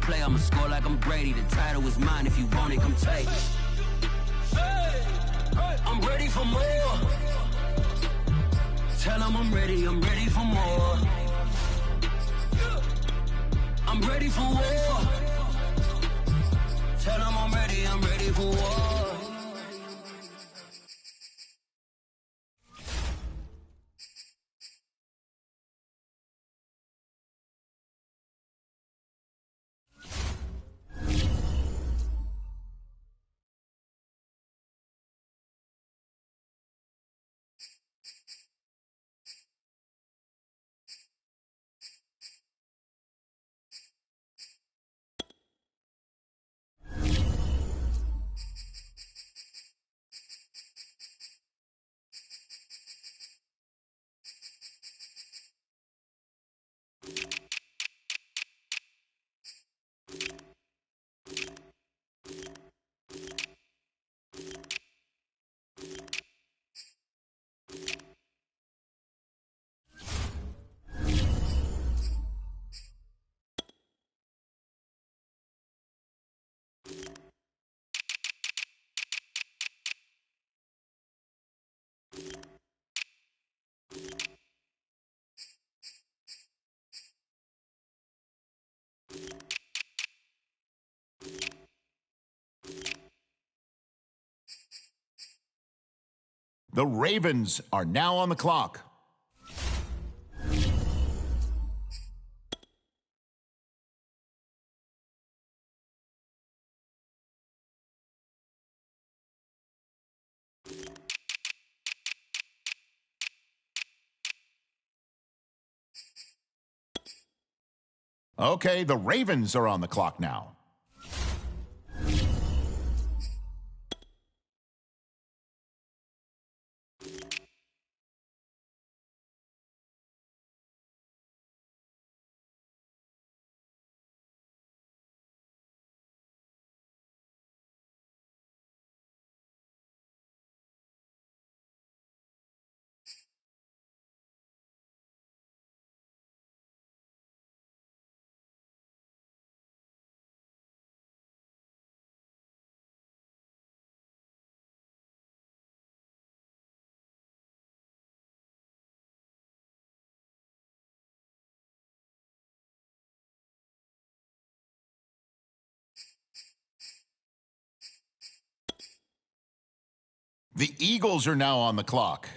play, I'ma score like I'm Brady. The title is mine, if you want it, come take it. I'm ready for more. Tell them I'm ready for more. I'm ready for war. Tell them I'm ready for war. The Ravens are now on the clock. Okay, the Ravens are on the clock now. The Eagles are now on the clock.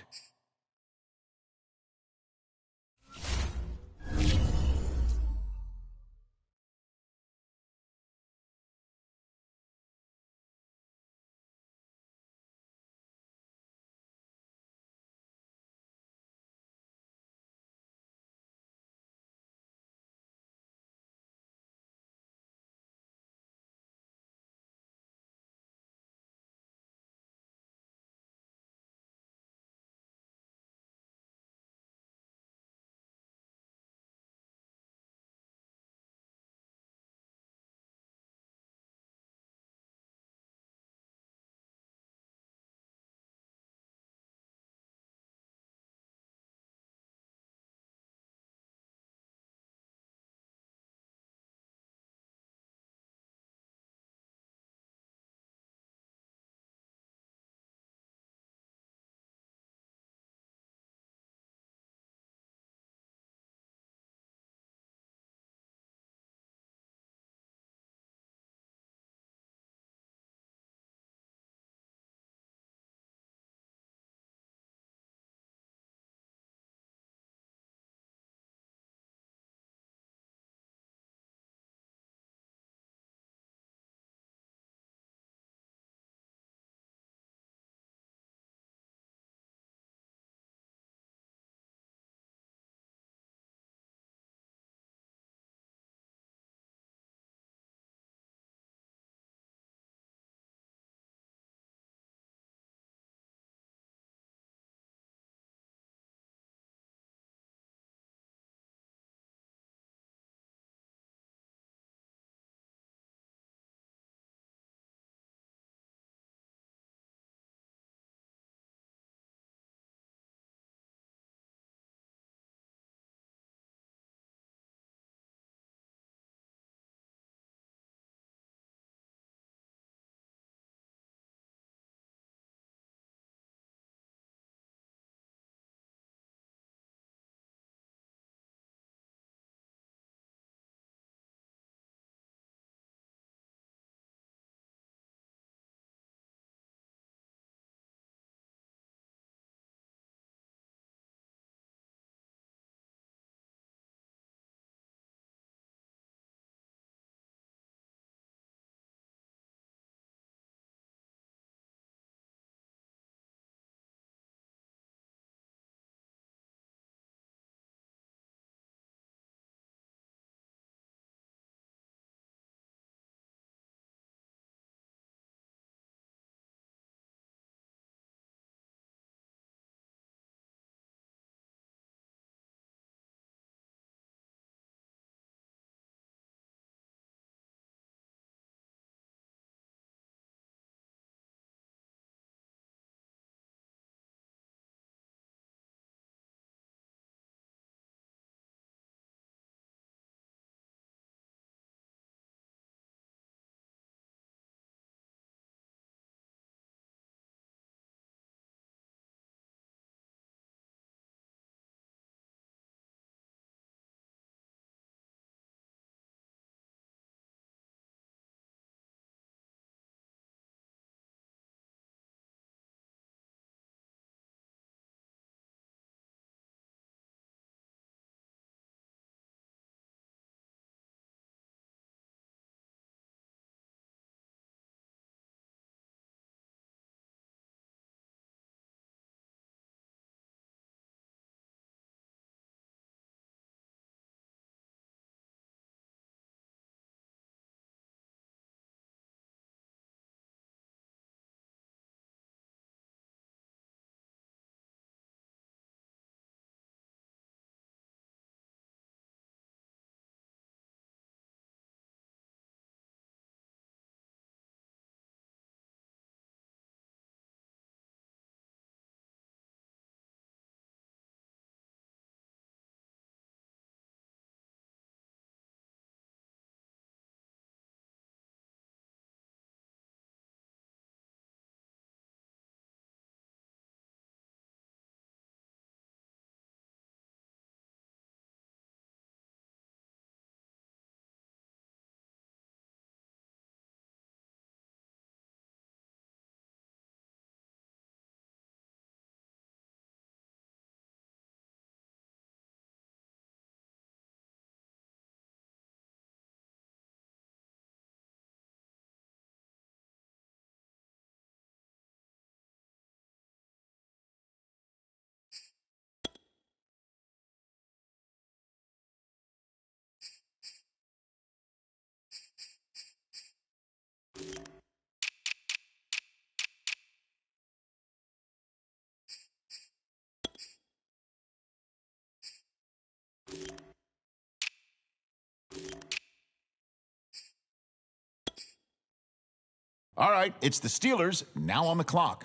All right, it's the Steelers now on the clock.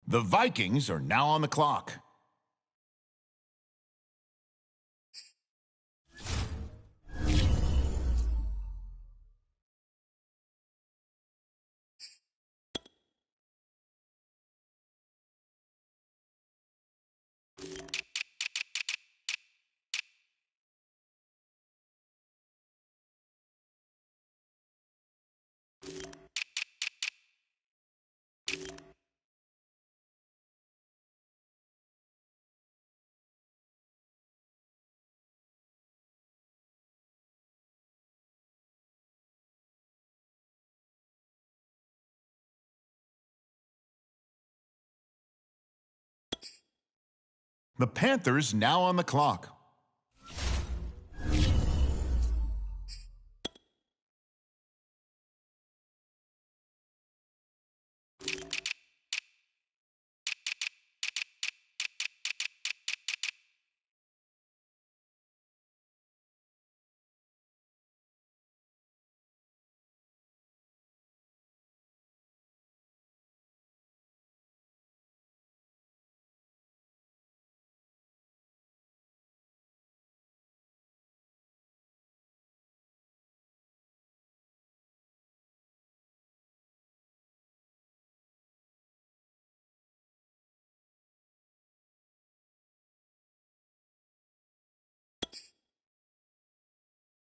The Vikings are now on the clock. The Panthers now on the clock.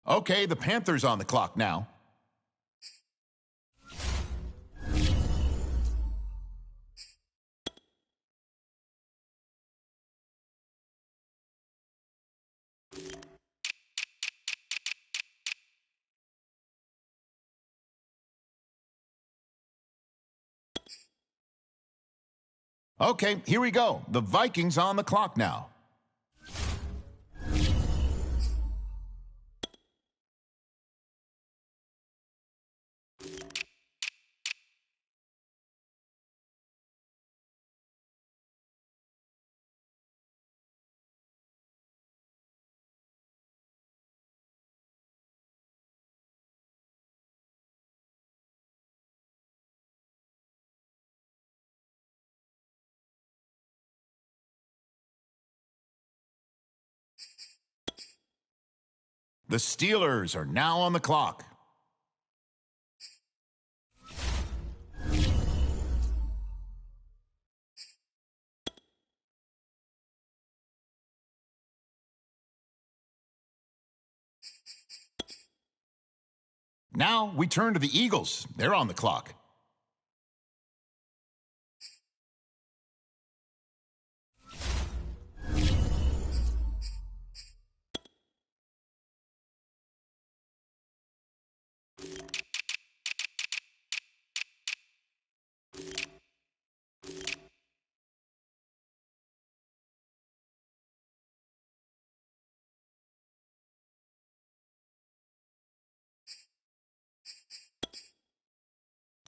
Okay, the Panthers on the clock now. Okay, here we go. The Vikings on the clock now. The Steelers are now on the clock. Now we turn to the Eagles. They're on the clock.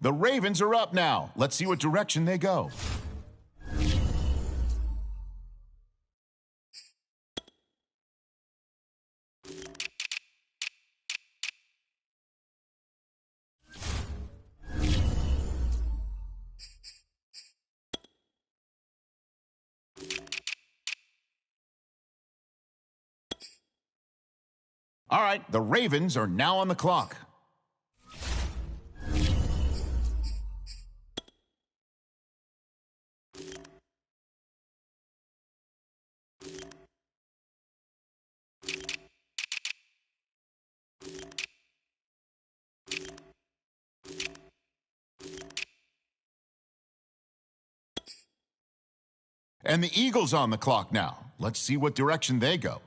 The Ravens are up now. Let's see what direction they go. All right, the Ravens are now on the clock. And the Eagles on the clock now. Let's see what direction they go.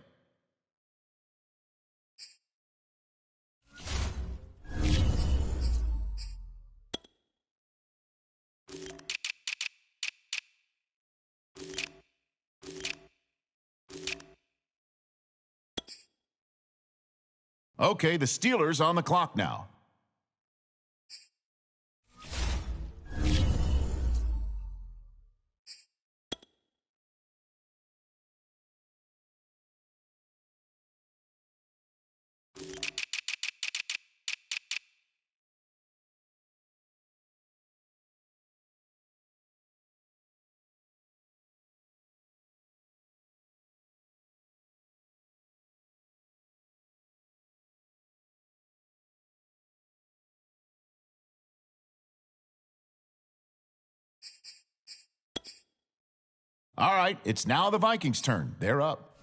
Okay, the Steelers on the clock now. All right, it's now the Vikings' turn. They're up.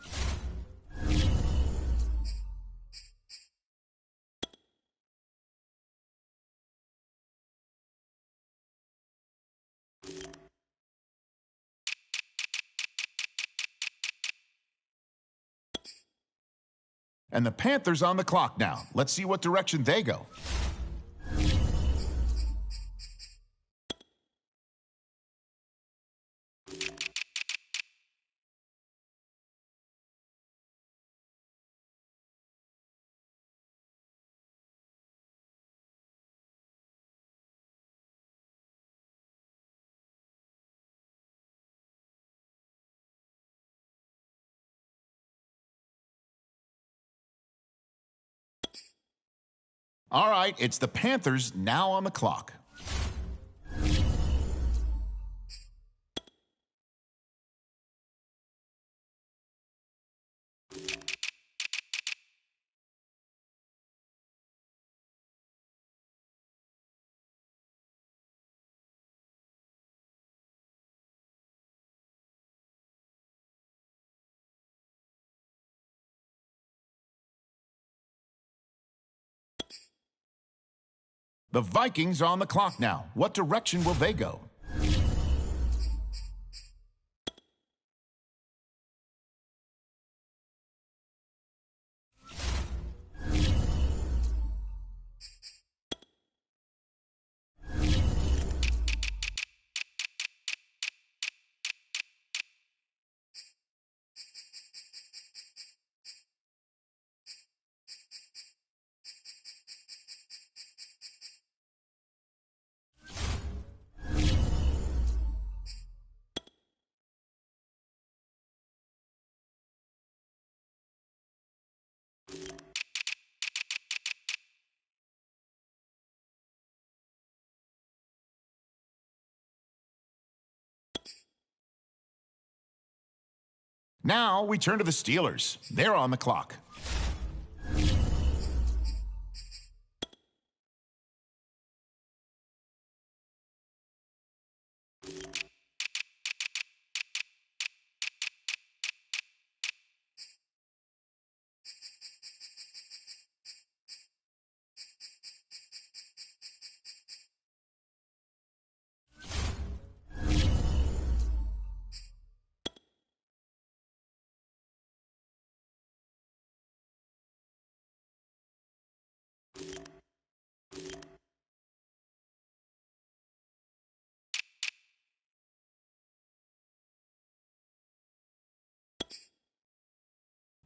And the Panthers on the clock now. Let's see what direction they go. All right, it's the Panthers now on the clock. The Vikings on the clock now. What direction will they go? Now we turn to the Steelers. They're on the clock.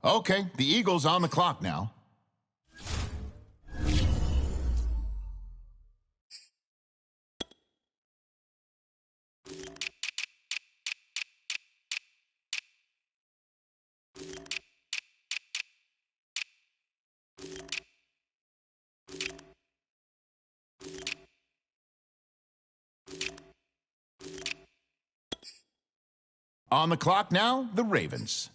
Okay, the Eagles on the clock now. On the clock now, the Ravens.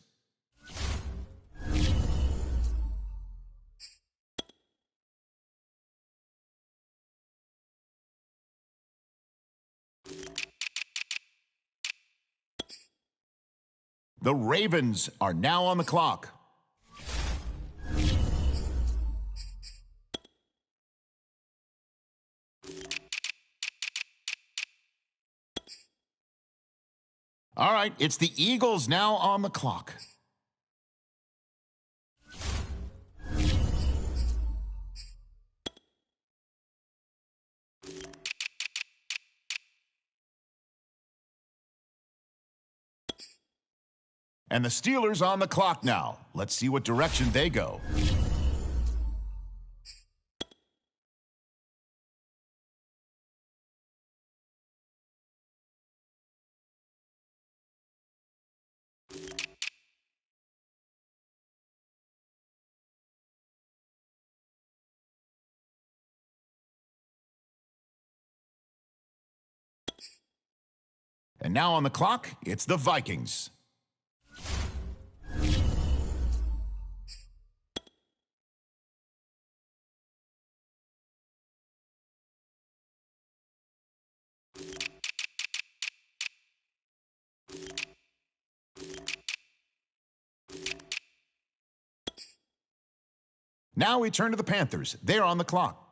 The Ravens are now on the clock. All right, it's the Eagles now on the clock. And the Steelers on the clock now. Let's see what direction they go. And now on the clock, it's the Vikings. Now we turn to the Panthers. They're on the clock.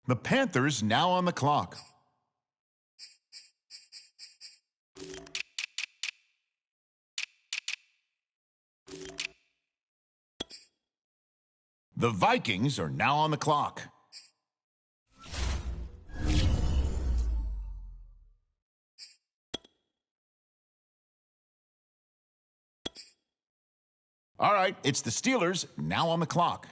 The Panthers now on the clock. The Vikings are now on the clock. All right, it's the Steelers now on the clock.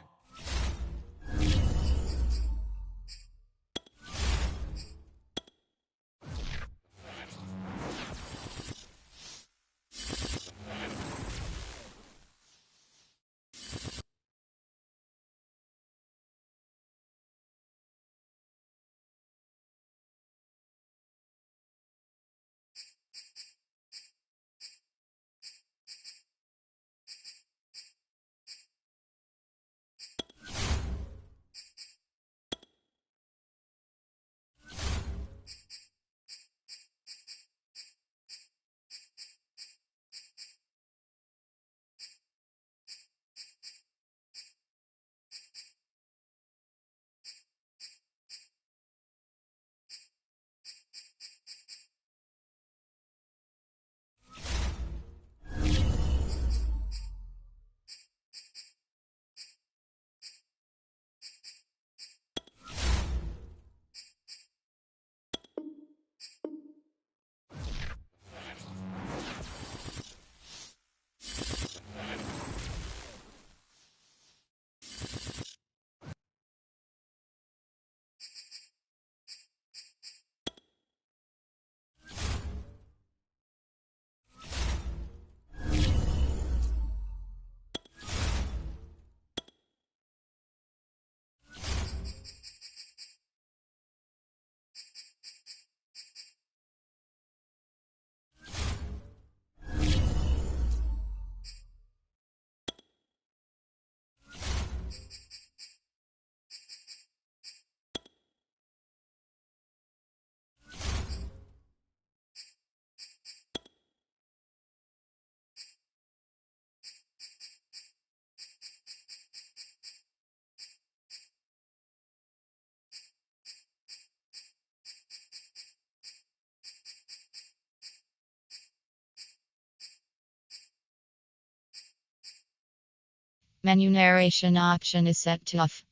Menu narration option is set to off.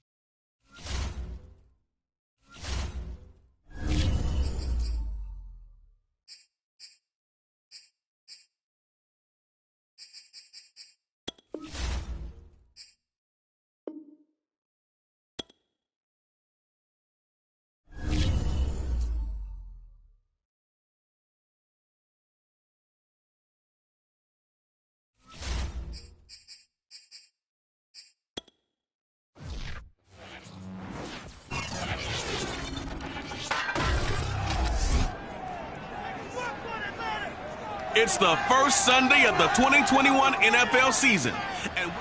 It's the first Sunday of the 2021 NFL season. And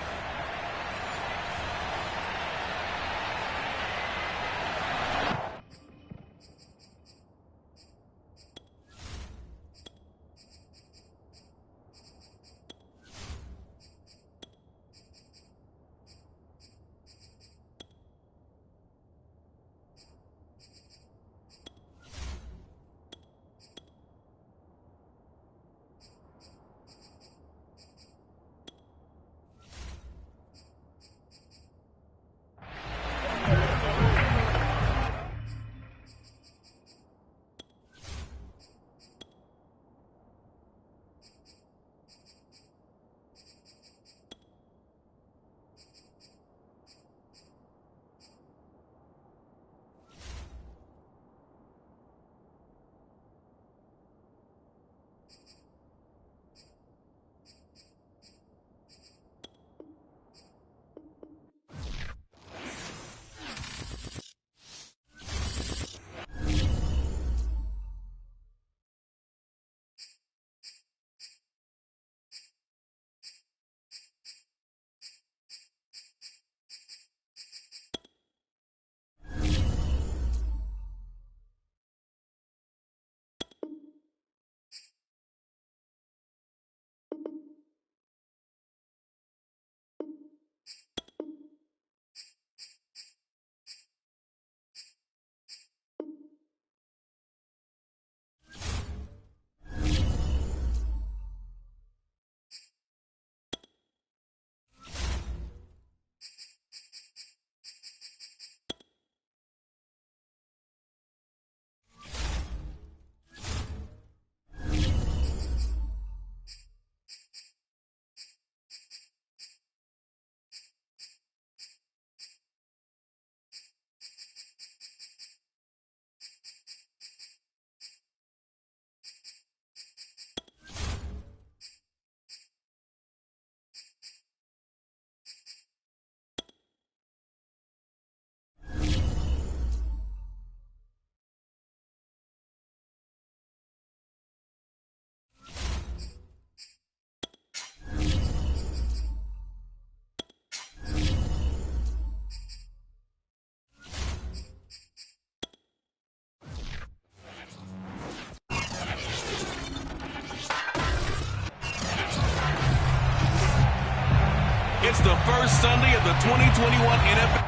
It's the first Sunday of the 2021 NFL.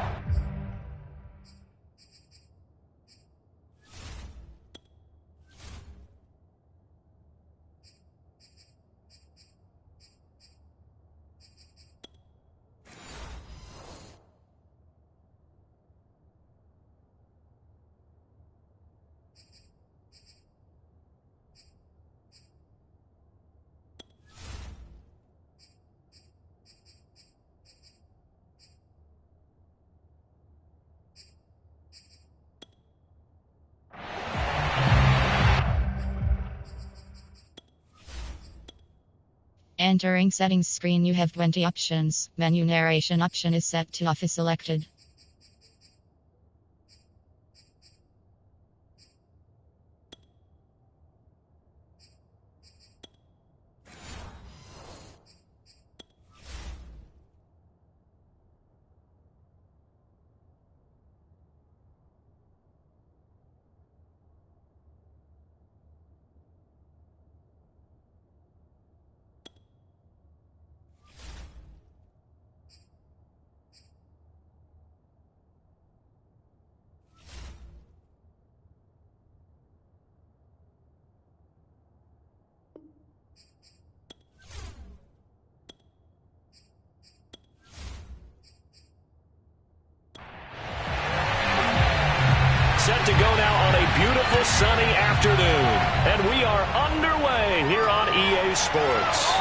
Entering settings screen, you have 20 options. Menu narration option is set to off is selected. Set to go now on a beautiful sunny afternoon. And we are underway here on EA Sports.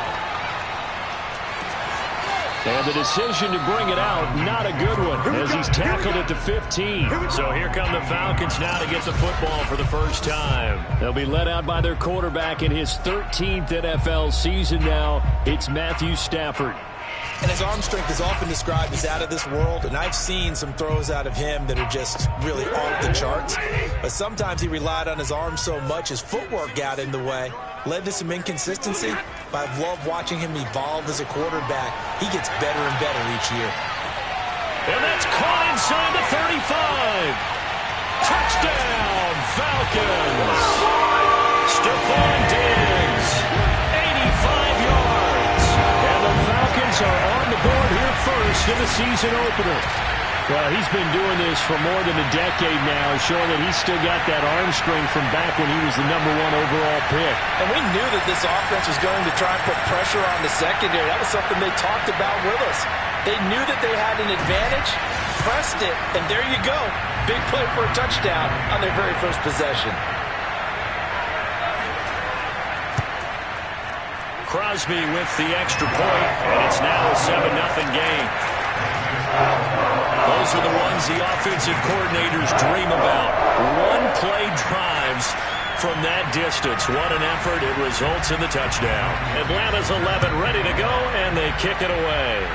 And the decision to bring it out, not a good one, as he's tackled at the 15. So here come the Falcons now to get the football for the first time. They'll be led out by their quarterback in his 13th NFL season now. It's Matthew Stafford. And his arm strength is often described as out of this world, and I've seen some throws out of him that are just really off the charts. But sometimes he relied on his arm so much, his footwork got in the way, led to some inconsistency. But I've loved watching him evolve as a quarterback. He gets better and better each year. And that's caught inside the 35. Touchdown, Falcons. Stephon Diggs, 85 yards. And the Falcons are on the board here first in the season opener. Well, he's been doing this for more than a decade now, showing that he's still got that arm strength from back when he was the #1 overall pick. And we knew that this offense was going to try and put pressure on the secondary. That was something they talked about with us. They knew that they had an advantage, pressed it, and there you go. Big play for a touchdown on their very first possession. Crosby with the extra point, and it's now a 7-0 game. Those are the ones the offensive coordinators dream about. One-play drives from that distance. What an effort. It results in the touchdown. Atlanta's 11 ready to go, and they kick it away.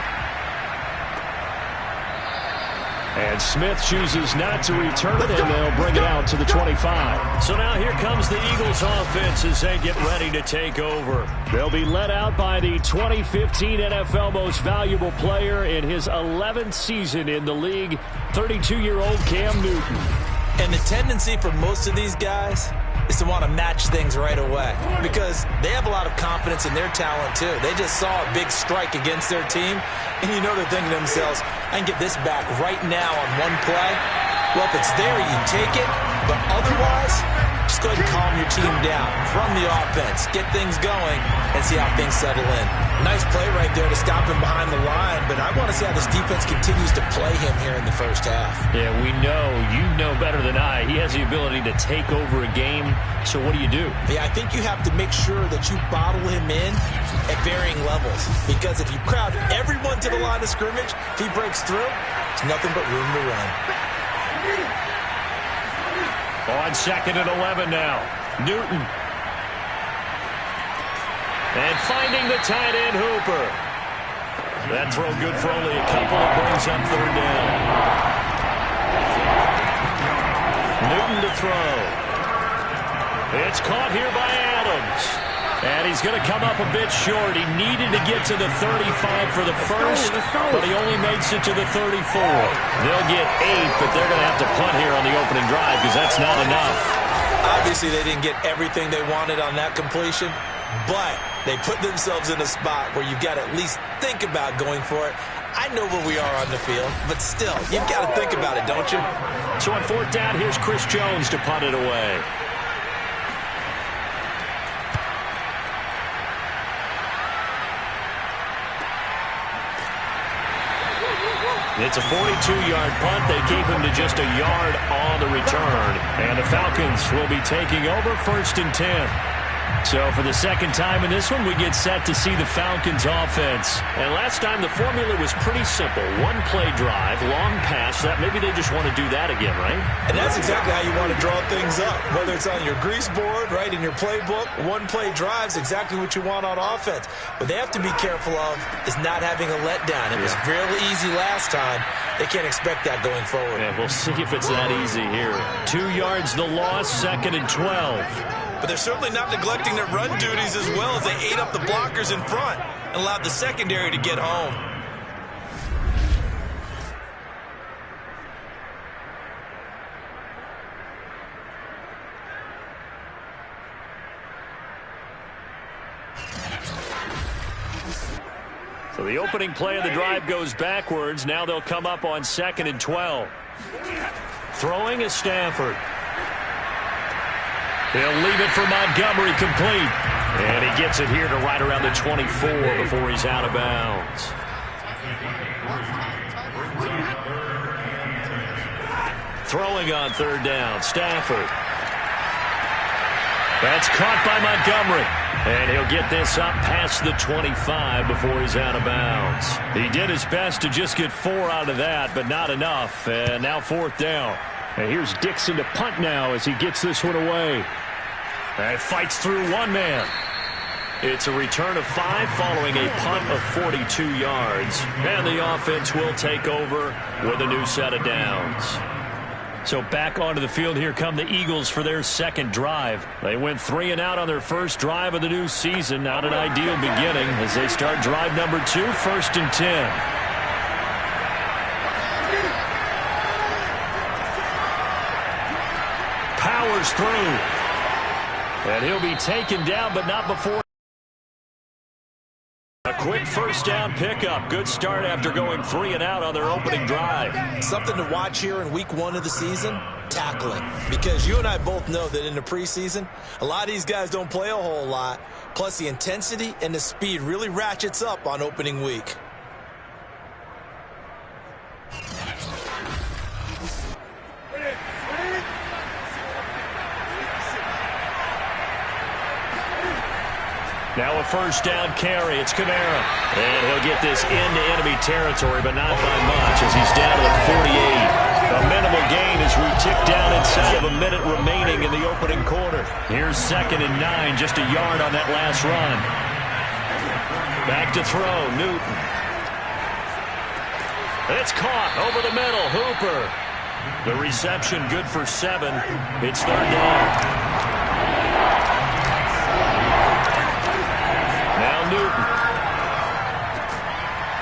And Smith chooses not to return it, and they'll bring it out to the 25. So now here comes the Eagles offense as they get ready to take over. They'll be led out by the 2015 NFL Most Valuable Player in his 11th season in the league, 32-year-old Cam Newton. And the tendency for most of these guys is to want to match things right away because they have a lot of confidence in their talent too. They just saw a big strike against their team, and you know they're thinking to themselves, I can get this back right now on one play. Well, if it's there, you take it, but otherwise, just go ahead and calm your team down. Run the offense, get things going, and see how things settle in. Nice play right there to stop him behind the line, but I want to see how this defense continues to play him here in the first half. Yeah, we know, you know better than I, he has the ability to take over a game, so what do you do? Yeah, I think you have to make sure that you bottle him in at varying levels, because if you crowd everyone to the line of scrimmage, if he breaks through, there's nothing but room to run. On 2nd and 11 now, Newton. And finding the tight end, Hooper. That throw good for only a couple. It brings up 3rd down. Newton to throw. It's caught here by Adams. And he's going to come up a bit short. He needed to get to the 35 for the first, but he only makes it to the 34. They'll get 8, but they're going to have to punt here on the opening drive because that's not enough. Obviously, they didn't get everything they wanted on that completion, but they put themselves in a spot where you've got to at least think about going for it. I know where we are on the field, but still, you've got to think about it, don't you? So on 4th down, here's Chris Jones to punt it away. It's a 42-yard punt. They keep him to just a yard on the return. And the Falcons will be taking over 1st and 10. So for the second time in this one, we get set to see the Falcons offense. And last time, the formula was pretty simple. One-play drive, long pass. That maybe they just want to do that again, right? And that's exactly how you want to draw things up. Whether it's on your grease board, right, in your playbook, one-play drive's exactly what you want on offense. What they have to be careful of is not having a letdown. It was really easy last time. They can't expect that going forward. Yeah, we'll see if it's that easy here. 2 yards the loss, 2nd and 12. But they're certainly not neglecting their run duties as well as they ate up the blockers in front and allowed the secondary to get home. So the opening play of the drive goes backwards. Now they'll come up on 2nd and 12. Throwing is Stafford. He'll leave it for Montgomery, complete. And he gets it here to right around the 24 before he's out of bounds. Throwing on 3rd down, Stafford. That's caught by Montgomery. And he'll get this up past the 25 before he's out of bounds. He did his best to just get 4 out of that, but not enough. And now 4th down. And here's Dixon to punt now as he gets this one away. And fights through one man. It's a return of 5 following a punt of 42 yards. And the offense will take over with a new set of downs. So back onto the field, here come the Eagles for their second drive. They went 3 and out on their first drive of the new season. Not an ideal beginning as they start drive number 2, 1st and 10. Powers through. And he'll be taken down, but not before. A quick 1st down pickup. Good start after going 3 and out on their opening drive. Something to watch here in week 1 of the season, tackling. Because you and I both know that in the preseason, a lot of these guys don't play a whole lot. Plus the intensity and the speed really ratchets up on opening week. Now a 1st down carry. It's Kamara. And he'll get this into enemy territory, but not by much as he's down to the 48. A minimal gain as we tick down inside of a minute remaining in the opening quarter. Here's 2nd and 9, just a yard on that last run. Back to throw, Newton. It's caught over the middle, Hooper. The reception good for 7. It's 3rd down.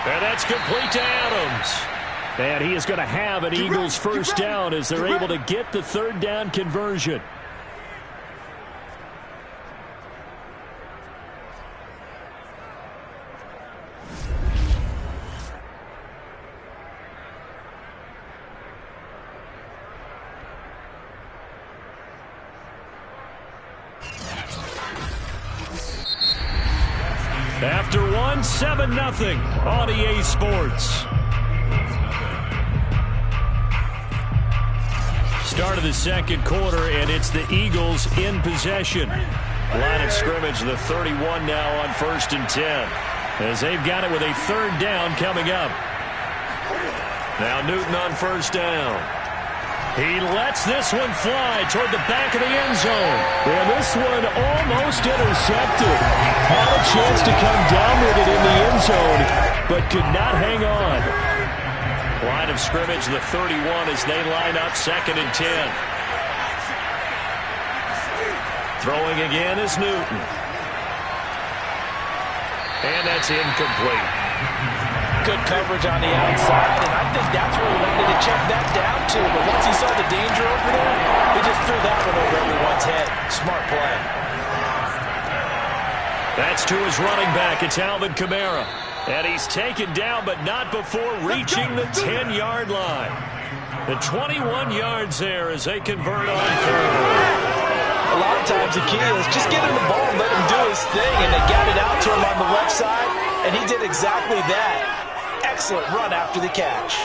And that's complete to Adams. And he is going to have an Eagles 1st down as they're able to get the 3rd down conversion. After 1, 7-0 on EA Sports. Start of the second quarter, and it's the Eagles in possession. Line of scrimmage, the 31 now on 1st and 10. As they've got it with a 3rd down coming up. Now Newton on 1st down. He lets this one fly toward the back of the end zone. And this one almost intercepted. Had a chance to come down with it in the end zone, but could not hang on. Line of scrimmage, the 31 as they line up 2nd and 10. Throwing again is Newton. And that's incomplete. Good coverage on the outside, and I think that's where he wanted to check that down to. But once he saw the danger over there, he just threw that one over everyone's head. Smart play. That's to his running back. It's Alvin Kamara. And he's taken down, but not before reaching the 10-yard line. The 21 yards there as they convert on third. A lot of times the key is just get him the ball and let him do his thing, and they got it out to him on the left side, and he did exactly that. Excellent run after the catch.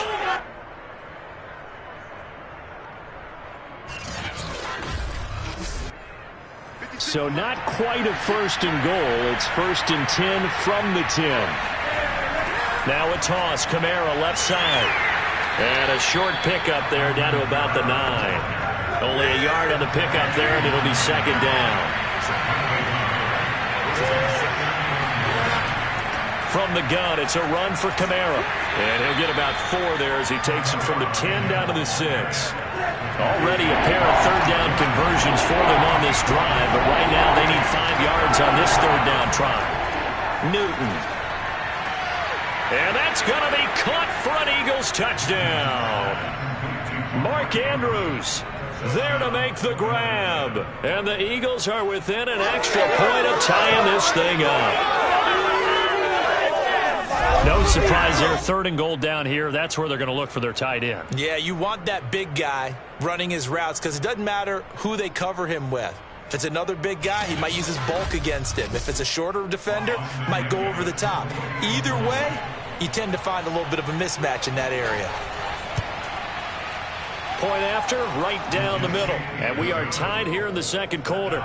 So not quite a first and goal. It's first and 10 from the 10. Now a toss. Kamara left side. And a short pickup there down to about the 9. Only a yard on the pickup there, and it'll be second down. From the gun, it's a run for Kamara. And he'll get about 4 there as he takes it from the 10 down to the 6. Already a pair of third down conversions for them on this drive, but right now they need 5 yards on this third down try. Newton. And that's going to be caught for an Eagles touchdown. Mark Andrews there to make the grab. And the Eagles are within an extra point of tying this thing up. No surprise there. Third and goal down here. That's where they're going to look for their tight end. Yeah, you want that big guy running his routes because it doesn't matter who they cover him with. If it's another big guy, he might use his bulk against him. If it's a shorter defender, might go over the top. Either way, you tend to find a little bit of a mismatch in that area. Point after, right down the middle. And we are tied here in the second quarter.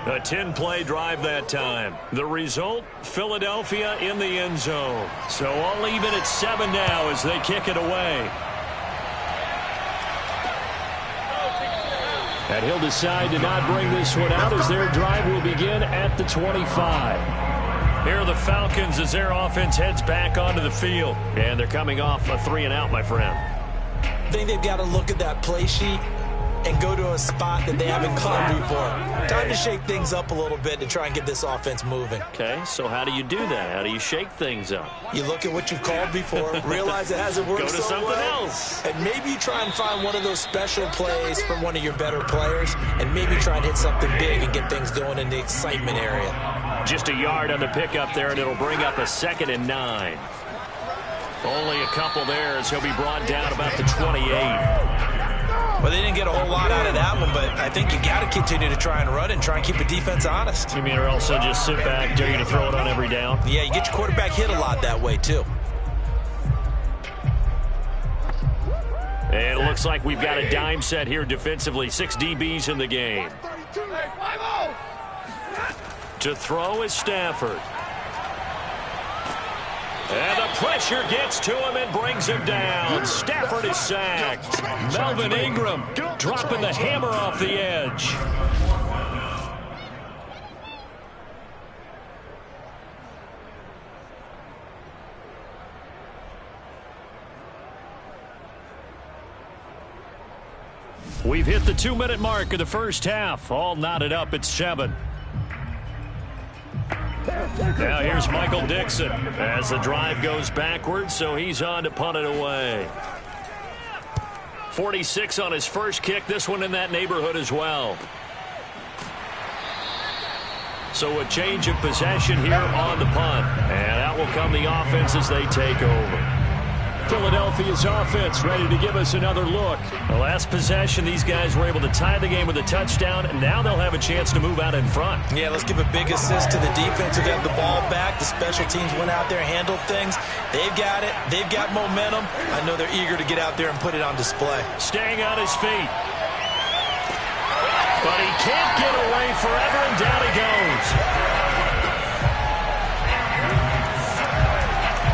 A 10-play drive that time. The result, Philadelphia in the end zone. So all even at 7 now as they kick it away. And he'll decide to not bring this one out as their drive will begin at the 25. Here are the Falcons as their offense heads back onto the field. And they're coming off a 3-and-out, my friend. I think they've got to look at that play sheet and go to a spot that they haven't called before. Time to shake things up a little bit to try and get this offense moving. Okay, so how do you do that? How do you shake things up? You look at what you've called before, realize it hasn't worked Go to so something well, else. and maybe you try and find one of those special plays from one of your better players, and maybe try and hit something big and get things going in the excitement area. Just a yard on the pickup there, and it'll bring up a 2nd and 9. Only a couple there as he'll be brought down about the 28. Well, they didn't get a whole lot out of that one, but I think you got to continue to try and run and try and keep the defense honest. You mean or else they'll just sit back, dare you to throw it on every down? Yeah, you get your quarterback hit a lot that way, too. And it looks like we've got a dime set here defensively. 6 DBs in the game. To throw is Stafford. And the pressure gets to him and brings him down. Stafford is sacked. Melvin Ingram dropping the hammer off the edge. We've hit the 2-minute mark of the first half. All knotted up at 7. Now here's Michael Dixon as the drive goes backwards, so he's on to punt it away. 46 on his first kick, this one in that neighborhood as well. So a change of possession here on the punt, and out will come the offense as they take over. Philadelphia's offense ready to give us another look. The last possession, these guys were able to tie the game with a touchdown, and now they'll have a chance to move out in front. Yeah, let's give a big assist to the defense who got the ball back. The special teams went out there and handled things. They've got it. They've got momentum. I know they're eager to get out there and put it on display. Staying on his feet. But he can't get away forever, and down he goes.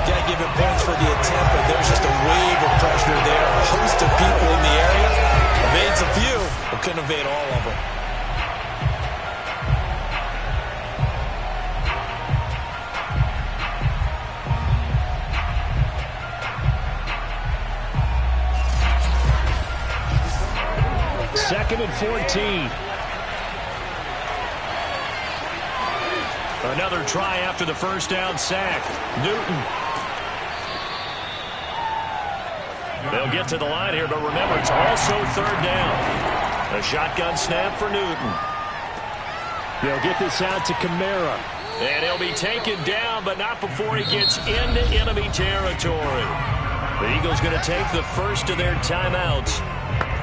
Got to give him points for the attempt, but there's just a wave of pressure there. A host of people in the area. Evades a few, but couldn't evade all of them. Second and 14. Another try after the first down sack. Newton. They'll get to the line here, but remember, it's also third down. A shotgun snap for Newton. They'll get this out to Kamara. And he'll be taken down, but not before he gets into enemy territory. The Eagles going to take the first of their timeouts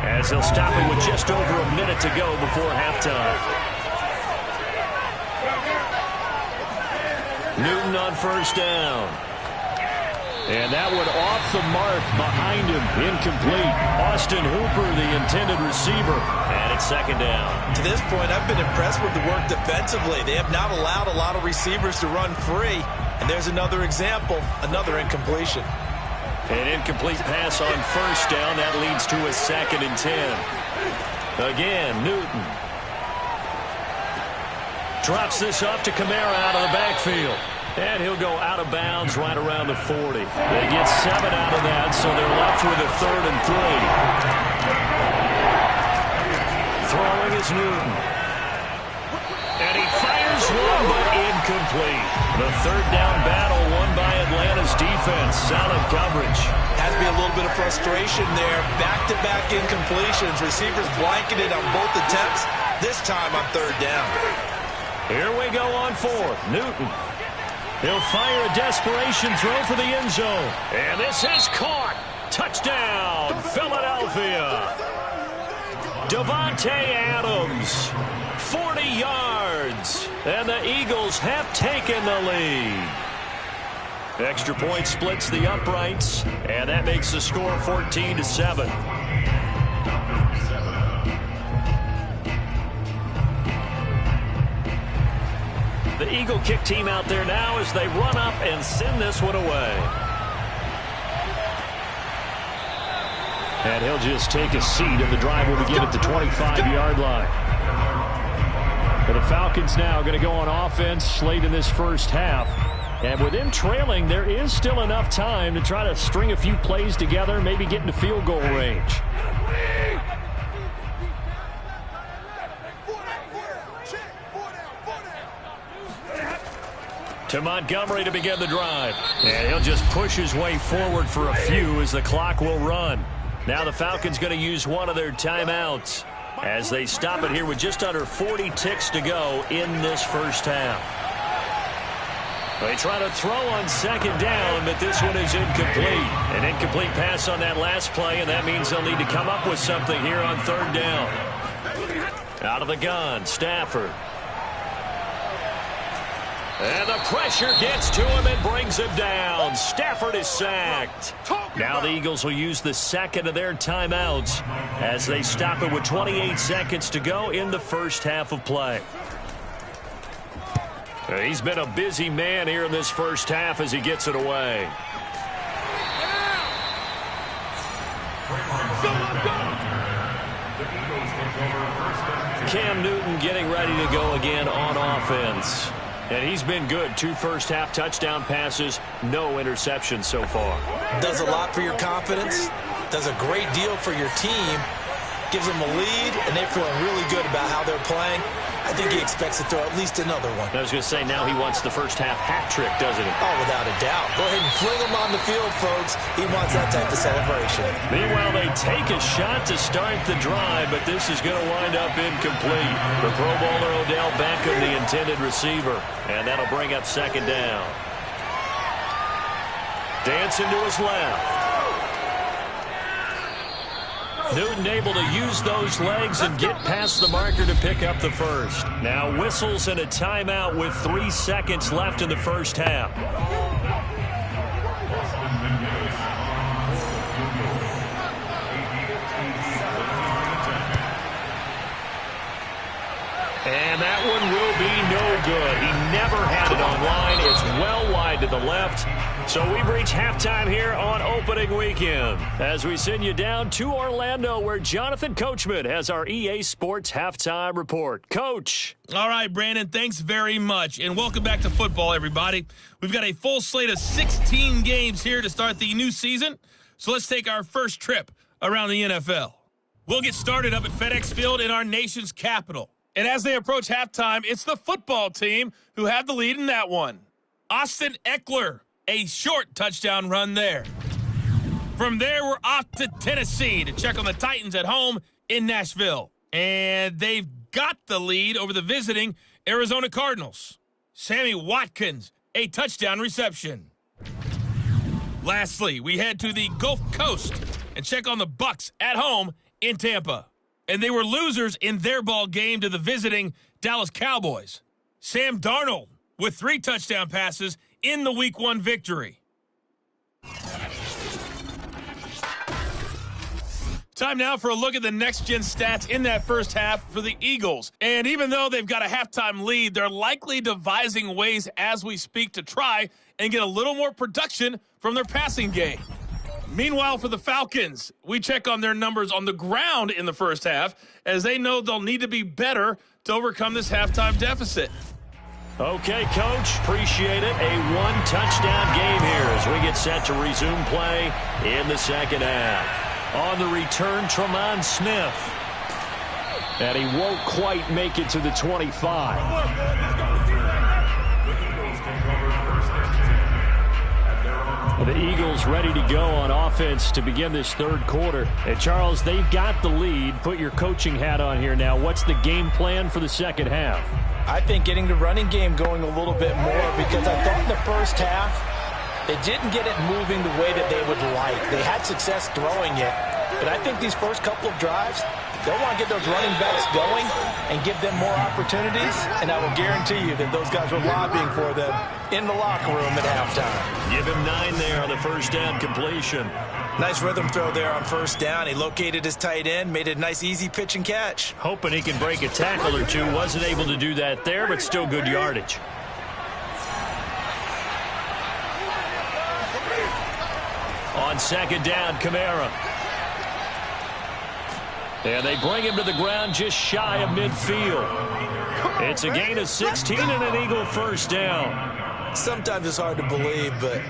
as they'll stop it with just over a minute to go before halftime. Newton on first down. And that one off the mark behind him. Incomplete. Austin Hooper, the intended receiver. And it's second down. To this point, I've been impressed with the work defensively. They have not allowed a lot of receivers to run free. And there's another example, another incompletion. An incomplete pass on first down. That leads to a 2nd and 10. Again, Newton. Drops this off to Kamara out of the backfield. And he'll go out of bounds right around the 40. They get 7 out of that, so they're left with a 3rd and 3. Throwing is Newton. And he fires one, but incomplete. The 3rd down battle won by Atlanta's defense. Solid coverage. Has to be a little bit of frustration there. Back-to-back incompletions. Receivers blanketed on both attempts. This time on 3rd down. Here we go on 4th. Newton. He'll fire a desperation throw for the end zone. And this is caught. Touchdown, Philadelphia. Davante Adams, 40 yards. And the Eagles have taken the lead. Extra point splits the uprights, and that makes the score 14-7. The Eagle kick team out there now as they run up and send this one away. And he'll just take a seat, and the drive will begin at the 25-yard line. But the Falcons now going to go on offense late in this first half. And with them trailing, there is still enough time to try to string a few plays together, maybe get into field goal range. To Montgomery to begin the drive. And he'll just push his way forward for a few as the clock will run. Now the Falcons going to use one of their timeouts as they stop it here with just under 40 ticks to go in this first half. They try to throw on 2nd down, but this one is incomplete. An incomplete pass on that last play, and that means they'll need to come up with something here on 3rd down. Out of the gun, Stafford. And the pressure gets to him and brings him down. Stafford is sacked. Now the Eagles will use the 2nd of their timeouts as they stop it with 28 seconds to go in the first half of play. He's been a busy man here in this first half as he gets it away. Cam Newton getting ready to go again on offense. And he's been good. 2 first-half touchdown passes, no interceptions so far. Does a lot for your confidence. Does a great deal for your team. Gives them a lead, and they're feeling really good about how they're playing. I think he expects to throw at least another one. I was going to say, now he wants the first-half hat trick, doesn't he? Oh, without a doubt. Go ahead and fling him on the field, folks. He wants that type of celebration. Meanwhile, they take a shot to start the drive, but this is going to wind up incomplete. The Pro Bowler Odell Beckham, the intended receiver, and that'll bring up 2nd down. Dancing to his left. Newton able to use those legs and get past the marker to pick up the first. Now whistles and a timeout with 3 seconds left in the first half. And that one will be no good. He never had it online. It's well wide to the left. So we've reached halftime here on opening weekend as we send you down to Orlando where Jonathan Coachman has our EA Sports halftime report. Coach. All right, Brandon, thanks very much. And welcome back to football, everybody. We've got a full slate of 16 games here to start the new season. So let's take our first trip around the NFL. We'll get started up at FedEx Field in our nation's capital. And as they approach halftime, it's the football team who have the lead in that one. Austin Eckler, a short touchdown run there. From there, we're off to Tennessee to check on the Titans at home in Nashville. And they've got the lead over the visiting Arizona Cardinals. Sammy Watkins, a touchdown reception. Lastly, we head to the Gulf Coast and check on the Bucs at home in Tampa. And they were losers in their ball game to the visiting Dallas Cowboys. Sam Darnold with 3 touchdown passes in the Week 1 victory. Time now for a look at the next-gen stats in that first half for the Eagles. And even though they've got a halftime lead, they're likely devising ways as we speak to try and get a little more production from their passing game. Meanwhile, for the Falcons, we check on their numbers on the ground in the first half, as they know they'll need to be better to overcome this halftime deficit. Okay, Coach, appreciate it. A 1-touchdown game here as we get set to resume play in the second half. On the return, Tremont Smith. And he won't quite make it to the 25. The Eagles ready to go on offense to begin this third quarter. And, Charles, they've got the lead. Put your coaching hat on here now. What's the game plan for the second half? I think getting the running game going a little bit more, because I thought in the first half they didn't get it moving the way that they would like. They had success throwing it, but I think these first couple of drives, they'll want to get those running backs going and give them more opportunities, and I will guarantee you that those guys were lobbying for them in the locker room at halftime. Give him 9 there on the first down completion. Nice rhythm throw there on first down. He located his tight end, made a nice easy pitch and catch. Hoping he can break a tackle or two. Wasn't able to do that there, but still good yardage. On second down, Kamara. And they bring him to the ground just shy of midfield. It's a gain of 16 and an Eagle first down. Sometimes it's hard to believe, but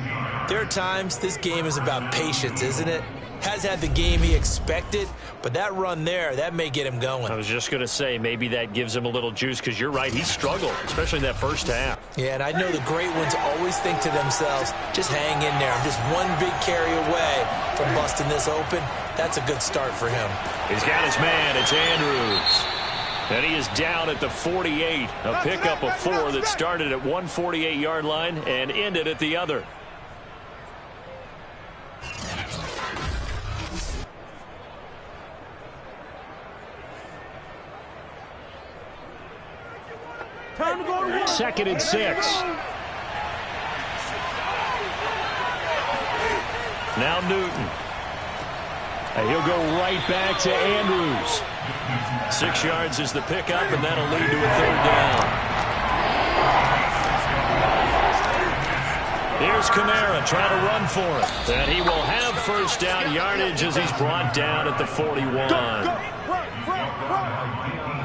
there are times this game is about patience, isn't it? Has had the game he expected, but that run there, that may get him going. I was just going to say, maybe that gives him a little juice, because you're right, he struggled, especially in that first half. Yeah, and I know the great ones always think to themselves, just hang in there. I'm just one big carry away from busting this open. That's a good start for him. He's got his man. It's Andrews. And he is down at the 48. A pickup of 4 that started at 148-yard line and ended at the other. Second and 6. Now Newton. And he'll go right back to Andrews. 6 yards is the pickup, and that'll lead to a third down. Here's Kamara trying to run for it. And he will have first down yardage as he's brought down at the 41.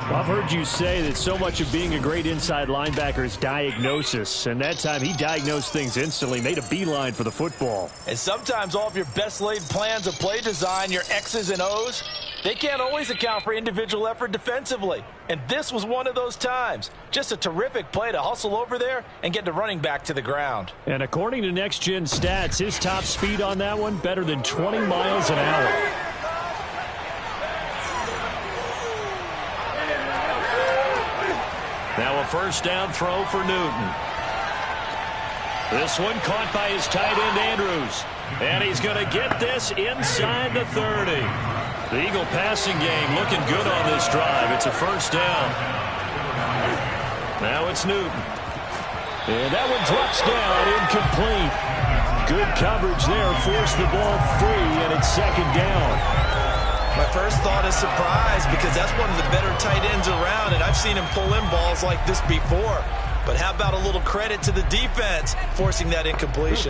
I've heard you say that so much of being a great inside linebacker is diagnosis, and that time he diagnosed things instantly, made a beeline for the football. And sometimes all of your best laid plans of play design, your X's and O's, they can't always account for individual effort defensively. And this was one of those times. Just a terrific play to hustle over there and get the running back to the ground. And according to Next Gen Stats, his top speed on that one, better than 20 miles an hour. Now a first down throw for Newton. This one caught by his tight end Andrews. And he's going to get this inside the 30. The Eagle passing game looking good on this drive. It's a first down. Now it's Newton. And that one drops down, incomplete. Good coverage there, forced the ball free, and it's second down. My first thought is surprise, because that's one of the better tight ends around, and I've seen him pull in balls like this before. But how about a little credit to the defense forcing that incompletion?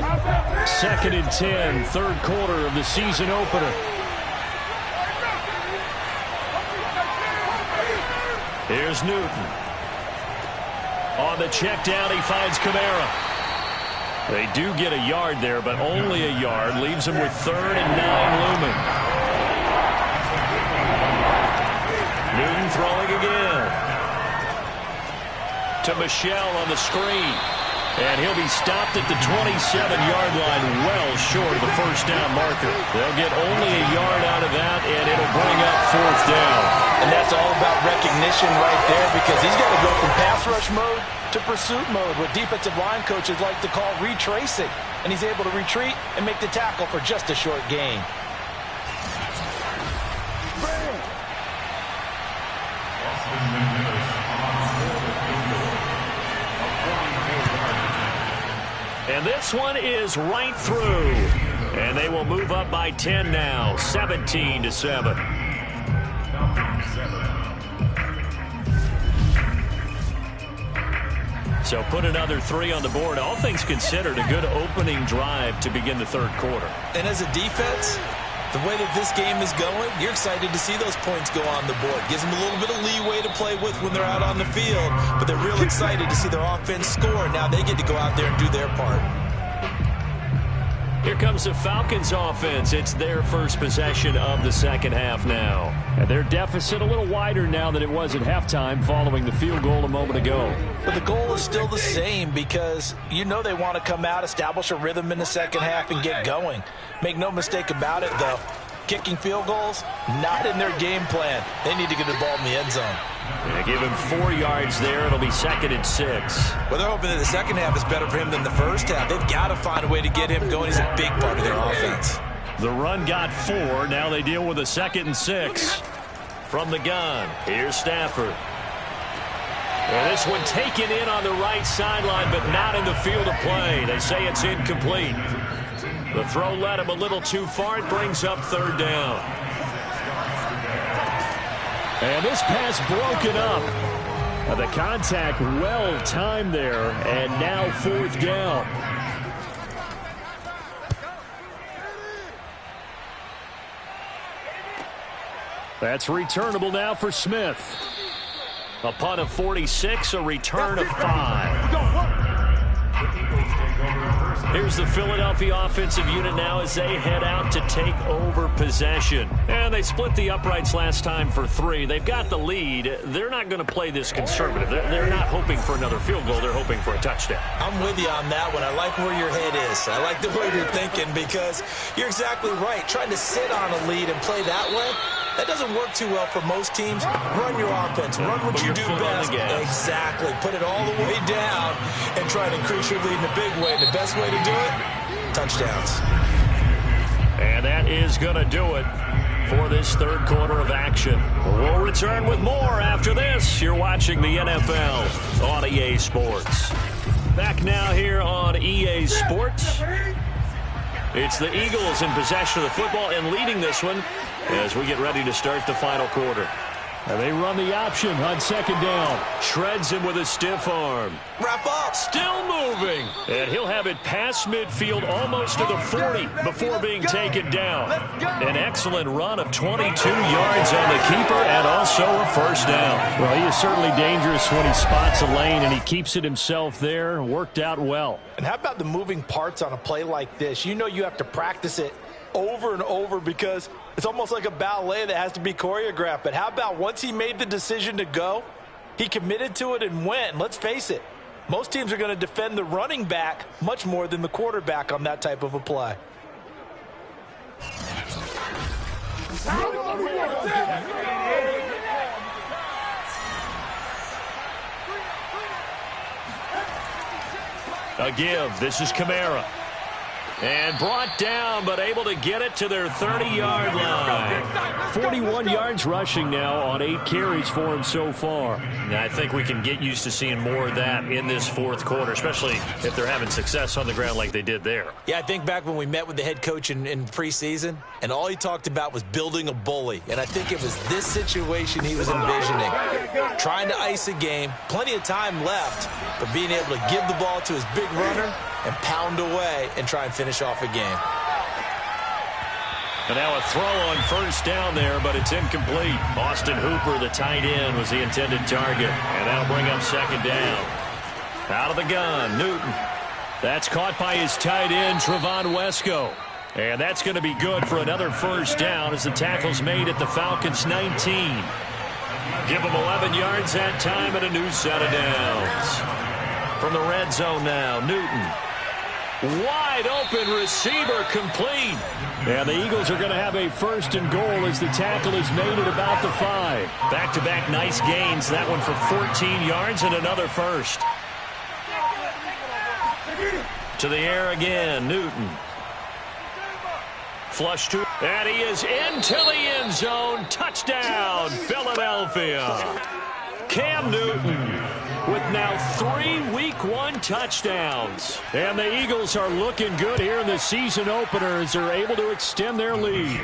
Second and 10, third quarter of the season opener. Here's Newton. On the check down, he finds Kamara. They do get a yard there, but only a yard. Leaves him with 3rd and 9 looming. Newton throwing again. To Michel on the screen. And he'll be stopped at the 27-yard line, well short of the first down marker. They'll get only a yard out of that, and it'll bring up fourth down. And that's all about recognition right there, because he's got to go from pass rush mode to pursuit mode, what defensive line coaches like to call retracing. And he's able to retreat and make the tackle for just a short gain. And this one is right through. And they will move up by 10 now, 17-7. So put another 3 on the board. All things considered, a good opening drive to begin the third quarter. And as a defense, the way that this game is going, you're excited to see those points go on the board. Gives them a little bit of leeway to play with when they're out on the field, but they're real excited to see their offense score. Now they get to go out there and do their part. Here comes the Falcons offense. It's their first possession of the second half now. And their deficit a little wider now than it was at halftime following the field goal a moment ago. But the goal is still the same, because you know they want to come out, establish a rhythm in the second half, and get going. Make no mistake about it, though. Kicking field goals, not in their game plan. They need to get the ball in the end zone. They give him 4 yards there. It'll be 2nd and 6. Well, they're hoping that the second half is better for him than the first half. They've got to find a way to get him going. He's a big part of their offense. The run got 4. Now they deal with a 2nd and 6. From the gun, here's Stafford. And this one taken in on the right sideline, but not in the field of play. They say it's incomplete. The throw led him a little too far. It brings up 3rd down. And this pass broken up. The contact well timed there, and now 4th down. That's returnable now for Smith. A punt of 46, a return of 5. Here's the Philadelphia offensive unit now as they head out to take over possession. And they split the uprights last time for 3. They've got the lead. They're not going to play this conservative. They're not hoping for another field goal. They're hoping for a touchdown. I'm with you on that one. I like where your head is. I like the way you're thinking, because you're exactly right. Trying to sit on a lead and play that way, that doesn't work too well for most teams. Run your offense. Run what you do best. Exactly. Put it all the way down and try to increase your lead in a big way. And the best way to do it, touchdowns. And that is going to do it for this third quarter of action. We'll return with more after this. You're watching the NFL on EA Sports. Back now here on EA Sports. It's the Eagles in possession of the football and leading this one as we get ready to start the final quarter. And they run the option on 2nd down. Shreds him with a stiff arm. Wrap up. Still moving. And he'll have it past midfield almost to the 40 before being taken down. An excellent run of 22 yards on the keeper and also a first down. Well, he is certainly dangerous when he spots a lane and he keeps it himself there. Worked out well. And how about the moving parts on a play like this? You know you have to practice it over and over because it's almost like a ballet that has to be choreographed. But how about once he made the decision to go, he committed to it and went. And let's face it, most teams are going to defend the running back much more than the quarterback on that type of a play. A give. This is Kamara. And brought down, but able to get it to their 30-yard line. 41 yards rushing now on 8 carries for him so far. And I think we can get used to seeing more of that in this fourth quarter, especially if they're having success on the ground like they did there. Yeah, I think back when we met with the head coach in preseason, and all he talked about was building a bully. And I think it was this situation he was envisioning. Trying to ice a game, plenty of time left, but being able to give the ball to his big runner and pound away and try and finish off a game. And now a throw on first down there, but it's incomplete. Austin Hooper, the tight end, was the intended target. And that'll bring up 2nd down. Out of the gun, Newton. That's caught by his tight end, Trevon Wesco. And that's going to be good for another first down as the tackle's made at the Falcons' 19. Give them 11 yards that time and a new set of downs. From the red zone now, Newton. Wide open receiver complete. And the Eagles are going to have a 1st and goal as the tackle is made at about the 5. Back-to-back nice gains. That one for 14 yards and another first. To the air again, Newton. Flush to, and he is into the end zone. Touchdown, Philadelphia. Cam Newton with now 3 Week 1 touchdowns. And the Eagles are looking good here in the season opener as they're able to extend their lead.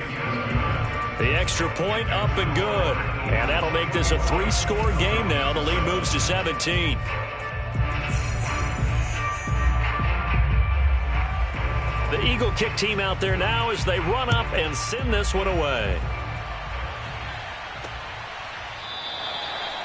The extra point up and good. And that'll make this a 3-score game now. The lead moves to 17. The Eagle kick team out there now as they run up and send this one away.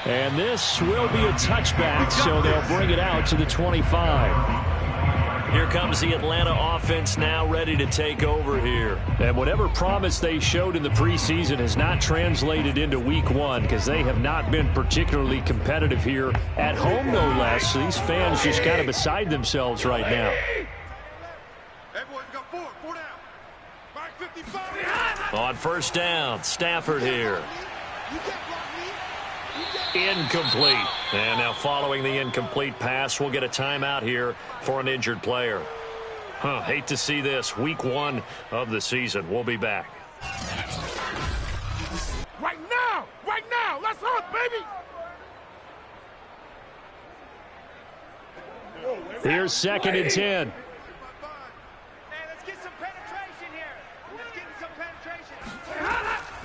And this will be a touchback, so they'll bring it out to the 25. Here comes the Atlanta offense now ready to take over here. And whatever promise they showed in the preseason has not translated into Week 1 because they have not been particularly competitive here at home, no less. So these fans just kind of beside themselves right now. On 1st down, Stafford here. Incomplete. And now following the incomplete pass, we'll get a timeout here for an injured player. Hate to see this. Week 1 of the season. We'll be back. Right now! Right now! Let's hunt, baby! Here's 2nd and 10.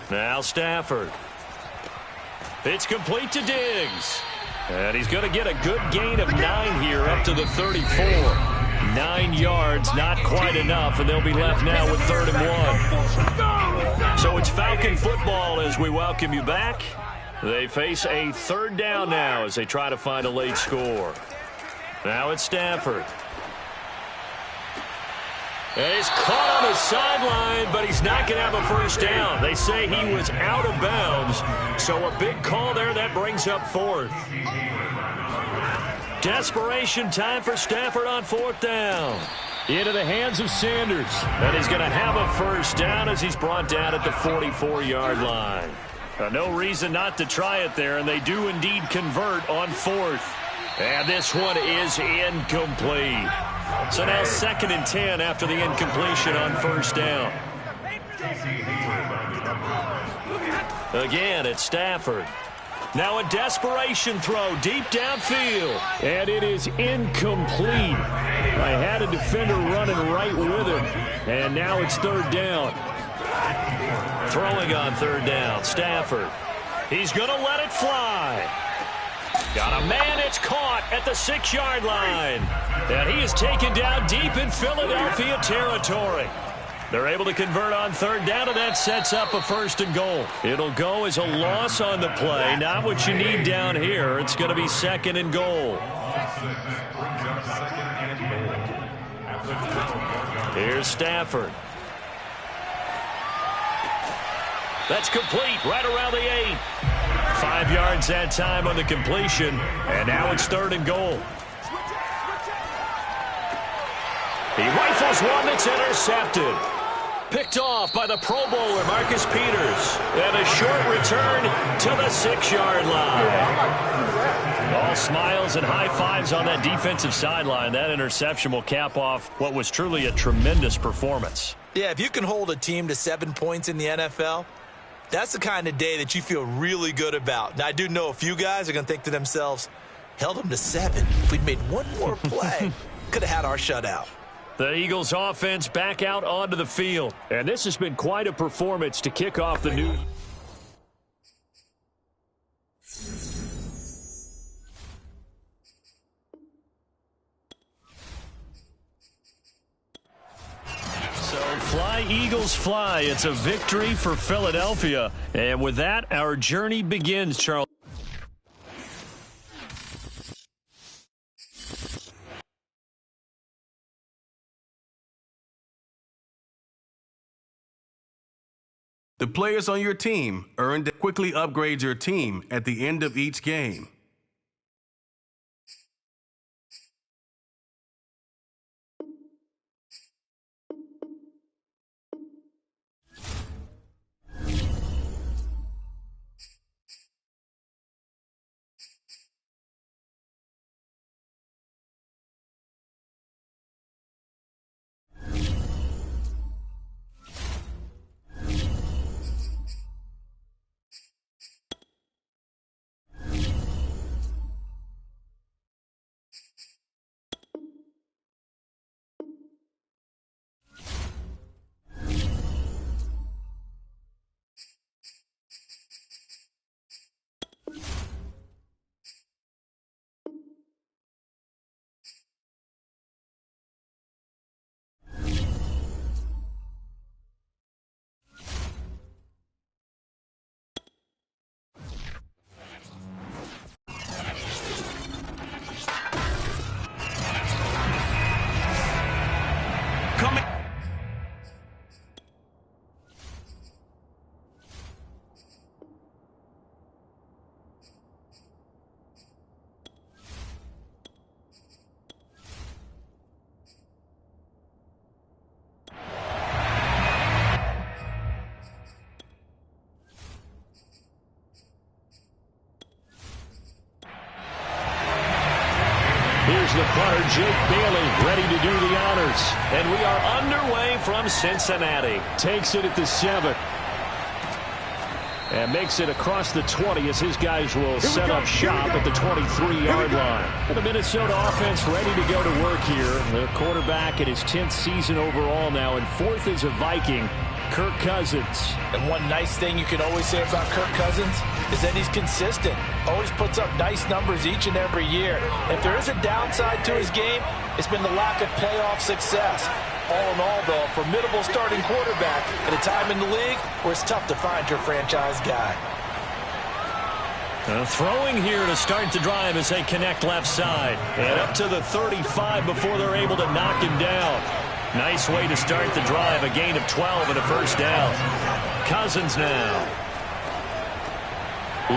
Now Stafford. It's complete to Diggs. And he's going to get a good gain of 9 here up to the 34. 9 yards, not quite enough, and they'll be left now with 3rd and 1. So it's Falcon football as we welcome you back. They face a 3rd down now as they try to find a late score. Now it's Stafford. And he's caught on the sideline, but he's not going to have a 1st down. They say he was out of bounds, so a big call there that brings up 4th. Desperation time for Stafford on 4th down. Into the hands of Sanders. And he's going to have a 1st down as he's brought down at the 44-yard line. No reason not to try it there, and they do indeed convert on 4th. And this one is incomplete. So now 2nd and 10 after the incompletion on 1st down. Again, it's Stafford. Now a desperation throw deep downfield. And it is incomplete. I had a defender running right with him. And now it's 3rd down. Throwing on 3rd down, Stafford. He's going to let it fly. Got a man, it's caught at the 6-yard line. And he is taken down deep in Philadelphia territory. They're able to convert on 3rd down, and that sets up a 1st and goal. It'll go as a loss on the play. Not what you need down here. It's going to be 2nd and goal. Here's Stafford. That's complete right around the 8. 5 yards that time on the completion, and now it's 3rd and goal. He rifles one that's intercepted. Picked off by the Pro Bowler, Marcus Peters. And a short return to the 6-yard line. All smiles and high fives on that defensive sideline. That interception will cap off what was truly a tremendous performance. Yeah, if you can hold a team to 7 points in the NFL, that's the kind of day that you feel really good about. Now, I do know a few guys are going to think to themselves, held them to 7. If we'd made one more play, could have had our shutout. The Eagles offense back out onto the field. And this has been quite a performance to kick off the new. So fly, Eagles, fly. It's a victory for Philadelphia. And with that, our journey begins, Charles. The players on your team earn to quickly upgrade your team at the end of each game. Here's the punter, Jake Bailey, ready to do the honors. And we are underway from Cincinnati. Takes it at the 7. And makes it across the 20 as his guys will set up shop at the 23-yard line. And the Minnesota offense ready to go to work here. The quarterback in his 10th season overall now, and 4th is a Viking, Kirk Cousins. And one nice thing you can always say about Kirk Cousins is that he's consistent. Always puts up nice numbers each and every year. If there is a downside to his game, it's been the lack of playoff success. All in all, though, a formidable starting quarterback at a time in the league where it's tough to find your franchise guy. Throwing here to start the drive as they connect left side. And up to the 35 before they're able to knock him down. Nice way to start the drive. A gain of 12 and a first down. Cousins now.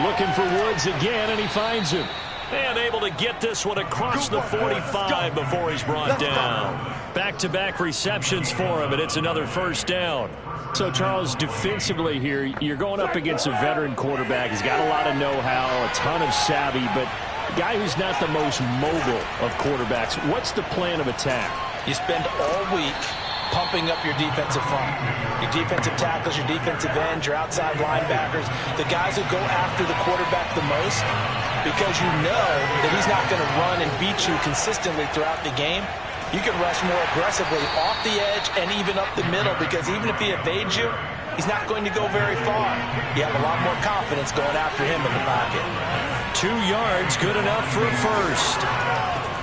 Looking for Woods again, and he finds him. And able to get this one across the 45 before he's brought down. Back-to-back receptions for him, and it's another first down. So, Charles, defensively here, you're going up against a veteran quarterback. He's got a lot of know-how, a ton of savvy, but a guy who's not the most mobile of quarterbacks. What's the plan of attack? You spend all week pumping up your defensive front. Your defensive tackles, your defensive ends, your outside linebackers, the guys who go after the quarterback the most, because you know that he's not going to run and beat you consistently throughout the game. You can rush more aggressively off the edge and even up the middle, because even if he evades you, he's not going to go very far. You have a lot more confidence going after him in the pocket. 2 yards, good enough for a first.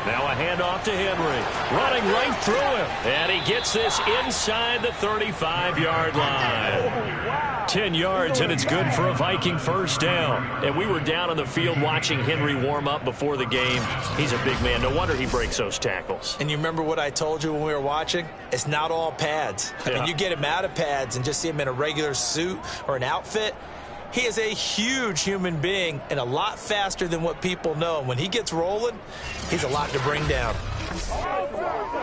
Now a handoff to Henry, running right through him. And he gets this inside the 35-yard line. 10 yards, and it's good for a Viking first down. And we were down on the field watching Henry warm up before the game. He's a big man. No wonder he breaks those tackles. And you remember what I told you when we were watching? It's not all pads. I mean, you get him out of pads and just see him in a regular suit or an outfit. He is a huge human being and a lot faster than what people know. When he gets rolling, he's a lot to bring down.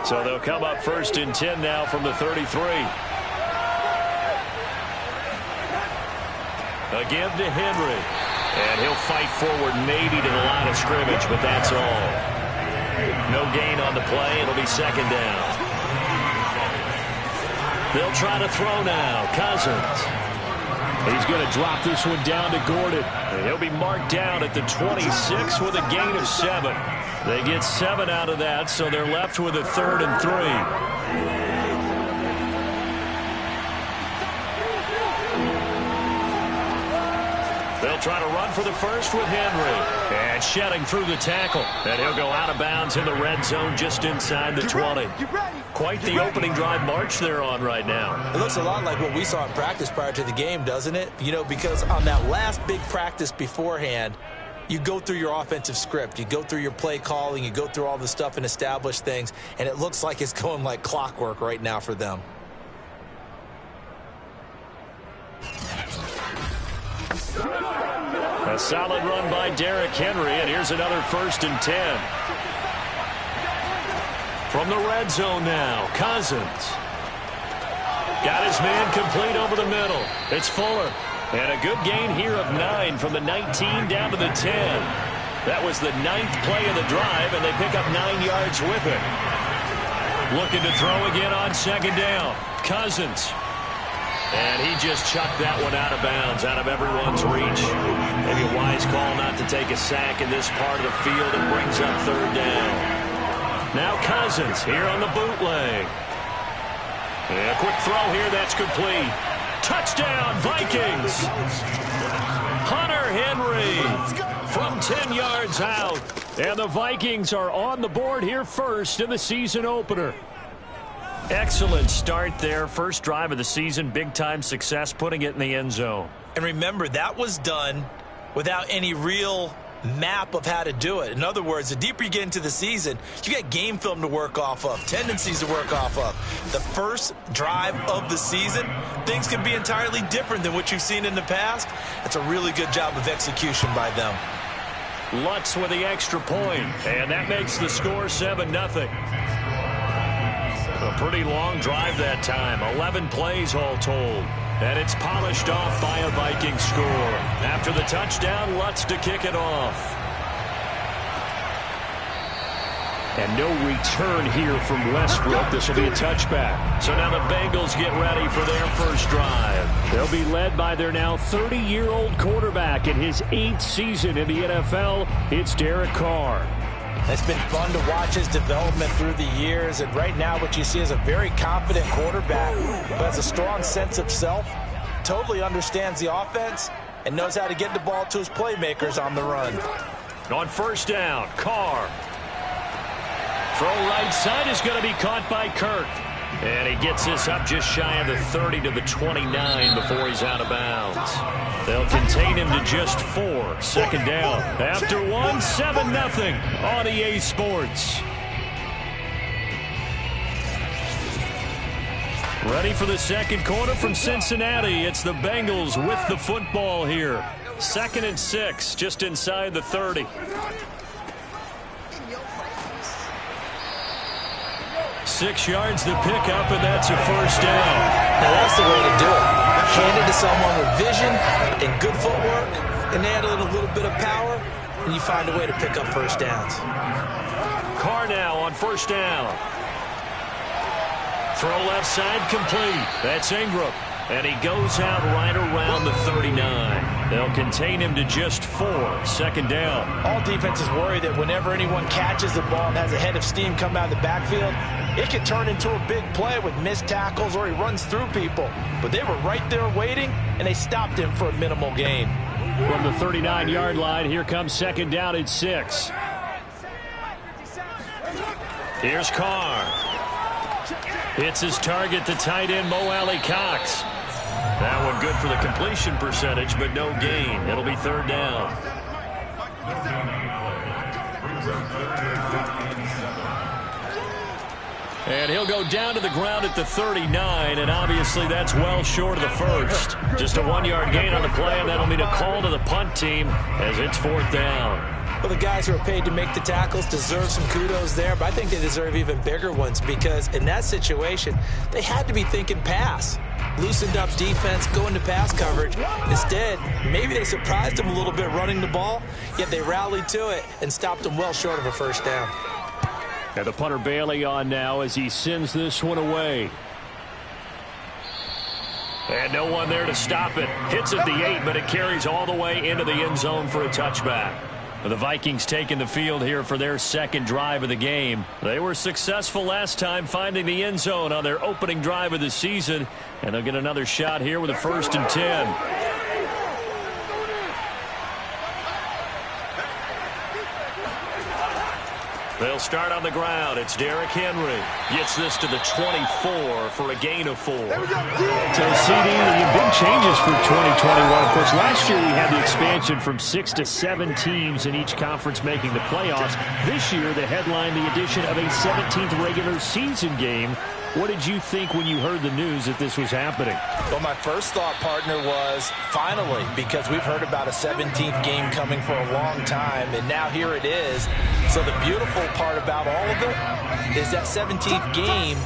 So they'll come up first and 10 now from the 33. Again to Henry. And he'll fight forward maybe to the line of scrimmage, but that's all. No gain on the play. It'll be second down. They'll try to throw now. Cousins. He's going to drop this one down to Gordon. And he'll be marked down at the 26 with a gain of 7. They get 7 out of that, so they're left with a 3rd and 3. They'll try to run for the first with Henry. And shedding through the tackle. And he'll go out of bounds in the red zone just inside the 20. Quite the opening drive march they're on right now. It looks a lot like what we saw in practice prior to the game, doesn't it? You know, because on that last big practice beforehand, you go through your offensive script. You go through your play calling. You go through all the stuff and establish things. And it looks like it's going like clockwork right now for them. A solid run by Derrick Henry, and here's another 1st and 10. From the red zone now, Cousins. Got his man complete over the middle. It's Fuller. And a good gain here of 9 from the 19 down to the 10. That was the 9th play of the drive, and they pick up 9 yards with it. Looking to throw again on second down. Cousins. And he just chucked that one out of bounds, out of everyone's reach. Maybe a wise call not to take a sack in this part of the field. It brings up 3rd down. Now Cousins here on the bootleg. And a quick throw here, that's complete. Touchdown, Vikings! Hunter Henry from 10 yards out. And the Vikings are on the board here first in the season opener. Excellent start there. First drive of the season. Big-time success, putting it in the end zone. And remember, that was done without any real map of how to do it. In other words, the deeper you get into the season, you got game film to work off of, tendencies to work off of. The first drive of the season, things can be entirely different than what you've seen in the past. It's a really good job of execution by them. Lutz with the extra point, and that makes the score 7-0. A pretty long drive that time, 11 plays all told. And it's polished off by a Viking score. After the touchdown, Lutz to kick it off. And no return here from Westbrook. This will be a touchback. So now the Bengals get ready for their first drive. They'll be led by their now 30-year-old quarterback in his 8th season in the NFL. It's Derek Carr. It's been fun to watch his development through the years, and right now what you see is a very confident quarterback who has a strong sense of self, totally understands the offense, and knows how to get the ball to his playmakers on the run. On first down, Carr. Throw right side is going to be caught by Kirk. And he gets this up just shy of the 30 to the 29 before he's out of bounds. They'll contain him to just 4. Second down. After 1, 7-0 on EA Sports. Ready for the second quarter from Cincinnati. It's the Bengals with the football here. 2nd and 6, just inside the 30. 6 yards to pick up, and that's a first down. Now that's the way to do it. Hand it to someone with vision and good footwork, and add a little bit of power, and you find a way to pick up first downs. Carr now on first down. Throw left side complete. That's Ingram. And he goes out right around the 39. They'll contain him to just 4. Second down. All defenses worry that whenever anyone catches the ball and has a head of steam come out of the backfield, it can turn into a big play with missed tackles or he runs through people. But they were right there waiting, and they stopped him for a minimal gain. From the 39-yard line, here comes second down at 6. Here's Carr. Hits his target, the tight end, Mo Alley-Cox. That one good for the completion percentage, but no gain. It'll be third down. And he'll go down to the ground at the 39, and obviously that's well short of the first. Just a 1-yard gain on the play, and that'll mean a call to the punt team as it's 4th down. Well, the guys who are paid to make the tackles deserve some kudos there, but I think they deserve even bigger ones because in that situation, they had to be thinking pass. Loosened up defense, going to pass coverage. Instead, maybe they surprised them a little bit running the ball, yet they rallied to it and stopped them well short of a first down. And the punter Bailey on now as he sends this one away. And no one there to stop it. Hits at the 8, but it carries all the way into the end zone for a touchback. The Vikings taking the field here for their second drive of the game. They were successful last time finding the end zone on their opening drive of the season. And they'll get another shot here with a 1st and 10. They'll start on the ground. It's Derrick Henry. Gets this to the 24 for a gain of 4. So, CD, the big changes for 2021. Of course, last year we had the expansion from 6 to 7 teams in each conference making the playoffs. This year, they headlined the addition of a 17th regular season game. What did you think when you heard the news that this was happening? Well, my first thought, partner, was finally, because we've heard about a 17th game coming for a long time, and now here it is. So the beautiful part about all of it is that 17th game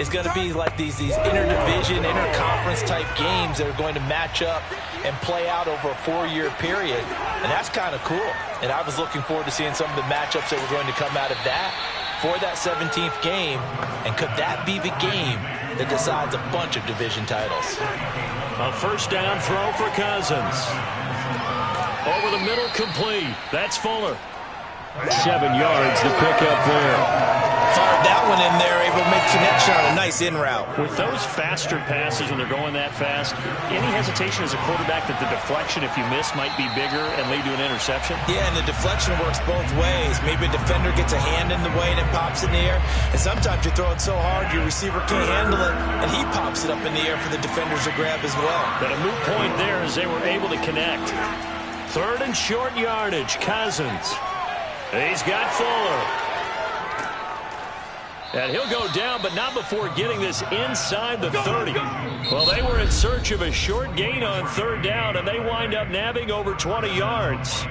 is going to be like these interdivision, interconference type games that are going to match up and play out over a 4-year period, and that's kind of cool. And I was looking forward to seeing some of the matchups that were going to come out of that for that 17th game, and could that be the game that decides a bunch of division titles? A first down throw for Cousins. Over the middle, complete. That's Fuller. 7 yards to pick up there. Fired that one in there, able to make connection on a nice in route. With those faster passes when they're going that fast, any hesitation as a quarterback that the deflection, if you miss, might be bigger and lead to an interception? Yeah, and the deflection works both ways. Maybe a defender gets a hand in the way and it pops in the air. And sometimes you throw it so hard your receiver can't handle it, and he pops it up in the air for the defenders to grab as well. But a moot point there as they were able to connect. 3rd and short yardage, Cousins. He's got Fuller. And he'll go down, but not before getting this inside the 30. Well, they were in search of a short gain on 3rd down, and they wind up nabbing over 20 yards.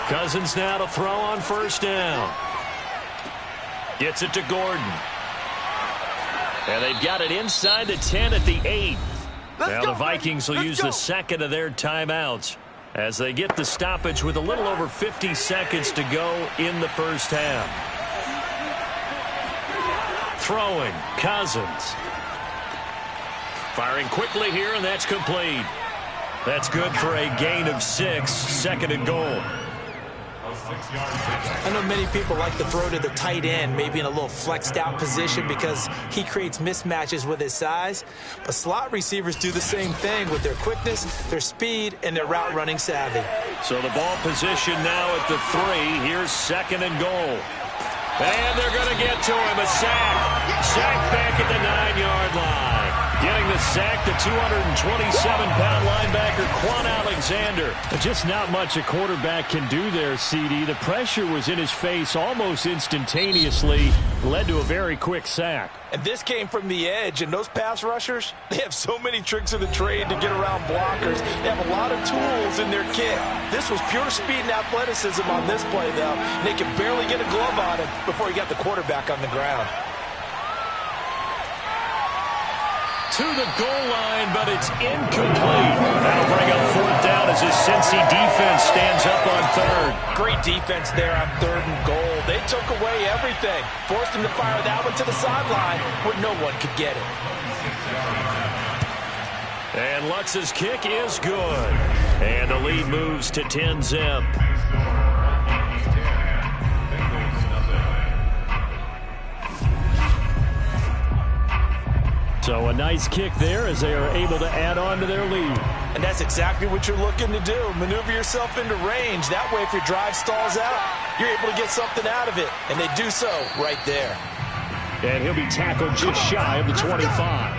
Cousins now to throw on 1st down. Gets it to Gordon. And they've got it inside the 10 at the 8. Now the Vikings will use the second of their timeouts as they get the stoppage with a little over 50 seconds to go in the first half. Throwing, Cousins. Firing quickly here, and that's complete. That's good for a gain of 6, second and goal. I know many people like to throw to the tight end, maybe in a little flexed out position because he creates mismatches with his size. But slot receivers do the same thing with their quickness, their speed, and their route running savvy. So the ball position now at the 3. Here's second and goal. And they're going to get to him. A sack. Sack back at the 9-yard line. Getting the sack, the 227-pound linebacker, Quan Alexander. Just not much a quarterback can do there, CD. The pressure was in his face almost instantaneously. Led to a very quick sack. And this came from the edge, and those pass rushers, they have so many tricks of the trade to get around blockers. They have a lot of tools in their kit. This was pure speed and athleticism on this play, though. And they could barely get a glove on him before he got the quarterback on the ground. To the goal line, but it's incomplete. That'll bring up fourth down as his Cincy defense stands up on third. Great defense there on third and goal. They took away everything. Forced him to fire that one to the sideline where no one could get it. And Lutz's kick is good. And the lead moves to 10-zip. So a nice kick there as they are able to add on to their lead. And that's exactly what you're looking to do. Maneuver yourself into range. That way, if your drive stalls out, you're able to get something out of it. And they do so right there. And he'll be tackled just shy of the 25.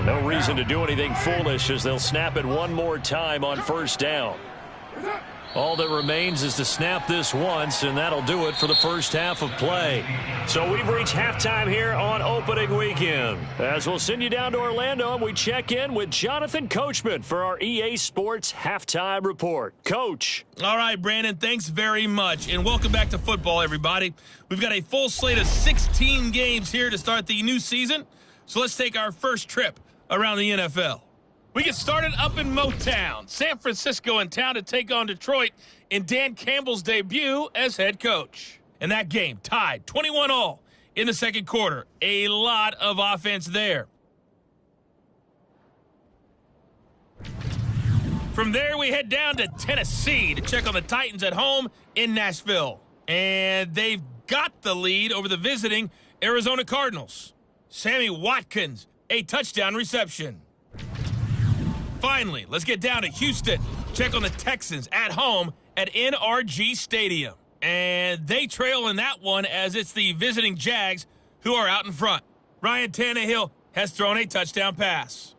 No reason to do anything foolish as they'll snap it one more time on first down. All that remains is to snap this once, and that'll do it for the first half of play. So we've reached halftime here on opening weekend. As we'll send you down to Orlando, and we check in with Jonathan Coachman for our EA Sports Halftime Report. Coach. All right, Brandon, thanks very much, and welcome back to football, everybody. We've got a full slate of 16 games here to start the new season, so let's take our first trip around the NFL. We get started up in Motown. San Francisco in town to take on Detroit in Dan Campbell's debut as head coach. And that game tied 21-all in the second quarter. A lot of offense there. From there, we head down to Tennessee to check on the Titans at home in Nashville. And they've got the lead over the visiting Arizona Cardinals. Sammy Watkins, a touchdown reception. Finally, let's get down to Houston. Check on the Texans at home at NRG Stadium. And they trail in that one as it's the visiting Jags who are out in front. Ryan Tannehill has thrown a touchdown pass.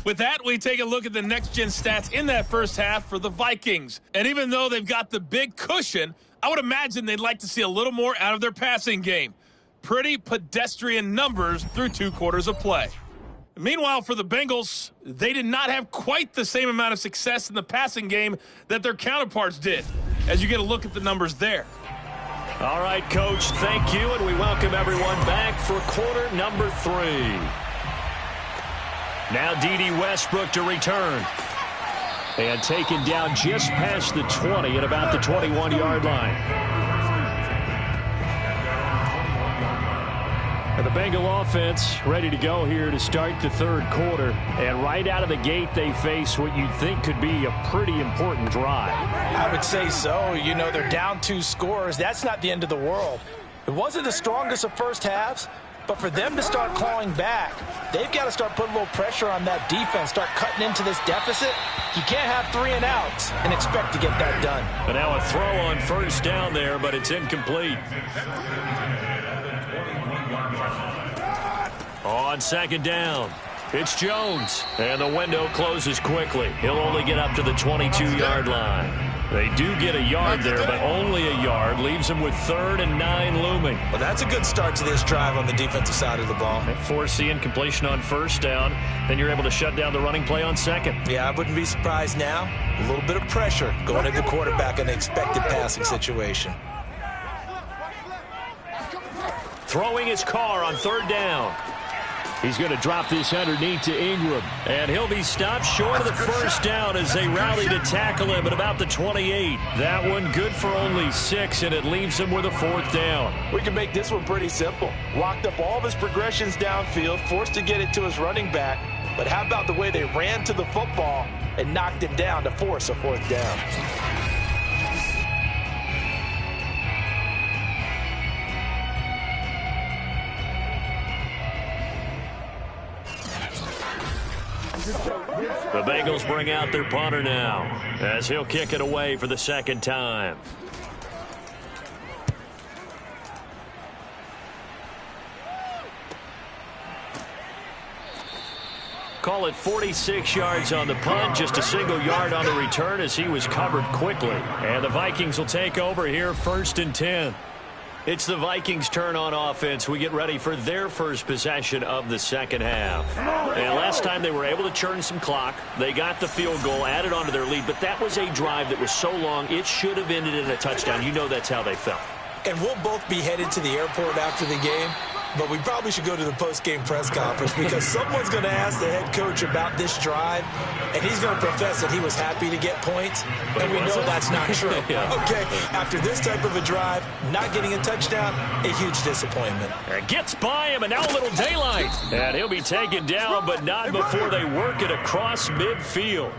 With that, we take a look at the next-gen stats in that first half for the Vikings. And even though they've got the big cushion, I would imagine they'd like to see a little more out of their passing game. Pretty pedestrian numbers through 2 quarters of play. Meanwhile, for the Bengals, they did not have quite the same amount of success in the passing game that their counterparts did, as you get a look at the numbers there. All right, Coach, thank you, and we welcome everyone back for quarter number 3. Now D.D. Westbrook to return. And taken down just past the 20 at about the 21-yard line. And the Bengal offense ready to go here to start the third quarter. And right out of the gate, they face what you'd think could be a pretty important drive. I would say so. You know, they're down 2 scores. That's not the end of the world. It wasn't the strongest of first halves, but for them to start clawing back, they've got to start putting a little pressure on that defense, start cutting into this deficit. You can't have 3 and outs and expect to get that done. But now a throw on first down there, but it's incomplete. On second down, It's Jones. And the window closes quickly. He'll only get up to the 22-yard line. They do get a yard there, but only a yard. Leaves them with 3rd and 9 looming. Well, that's a good start to this drive on the defensive side of the ball. And force the incompletion on 1st down. Then you're able to shut down the running play on 2nd. Yeah, I wouldn't be surprised now. A little bit of pressure going into quarterback in an expected passing situation. Throwing his car on 3rd down. He's going to drop this underneath to Ingram. And he'll be stopped short of the 1st down as they rally to tackle him at about the 28. That one good for only 6, and it leaves him with a 4th down. We can make this one pretty simple. Locked up all of his progressions downfield, forced to get it to his running back. But how about the way they ran to the football and knocked him down to force a 4th down? The Bengals bring out their punter now as he'll kick it away for the 2nd time. Call it 46 yards on the punt, just a single yard on the return as he was covered quickly. And the Vikings will take over here 1st and 10. It's the Vikings' turn on offense. We get ready for their first possession of the 2nd half. And last time they were able to churn some clock. They got the field goal, added on to their lead, but that was a drive that was so long it should have ended in a touchdown. You know that's how they felt. And we'll both be headed to the airport after the game, but we probably should go to the post-game press conference because someone's going to ask the head coach about this drive, and he's going to profess that he was happy to get points, and we know that's not true. Okay, after this type of a drive, not getting a touchdown, a huge disappointment. It gets by him, and now a little daylight. And he'll be taken down, but not before they work it across midfield.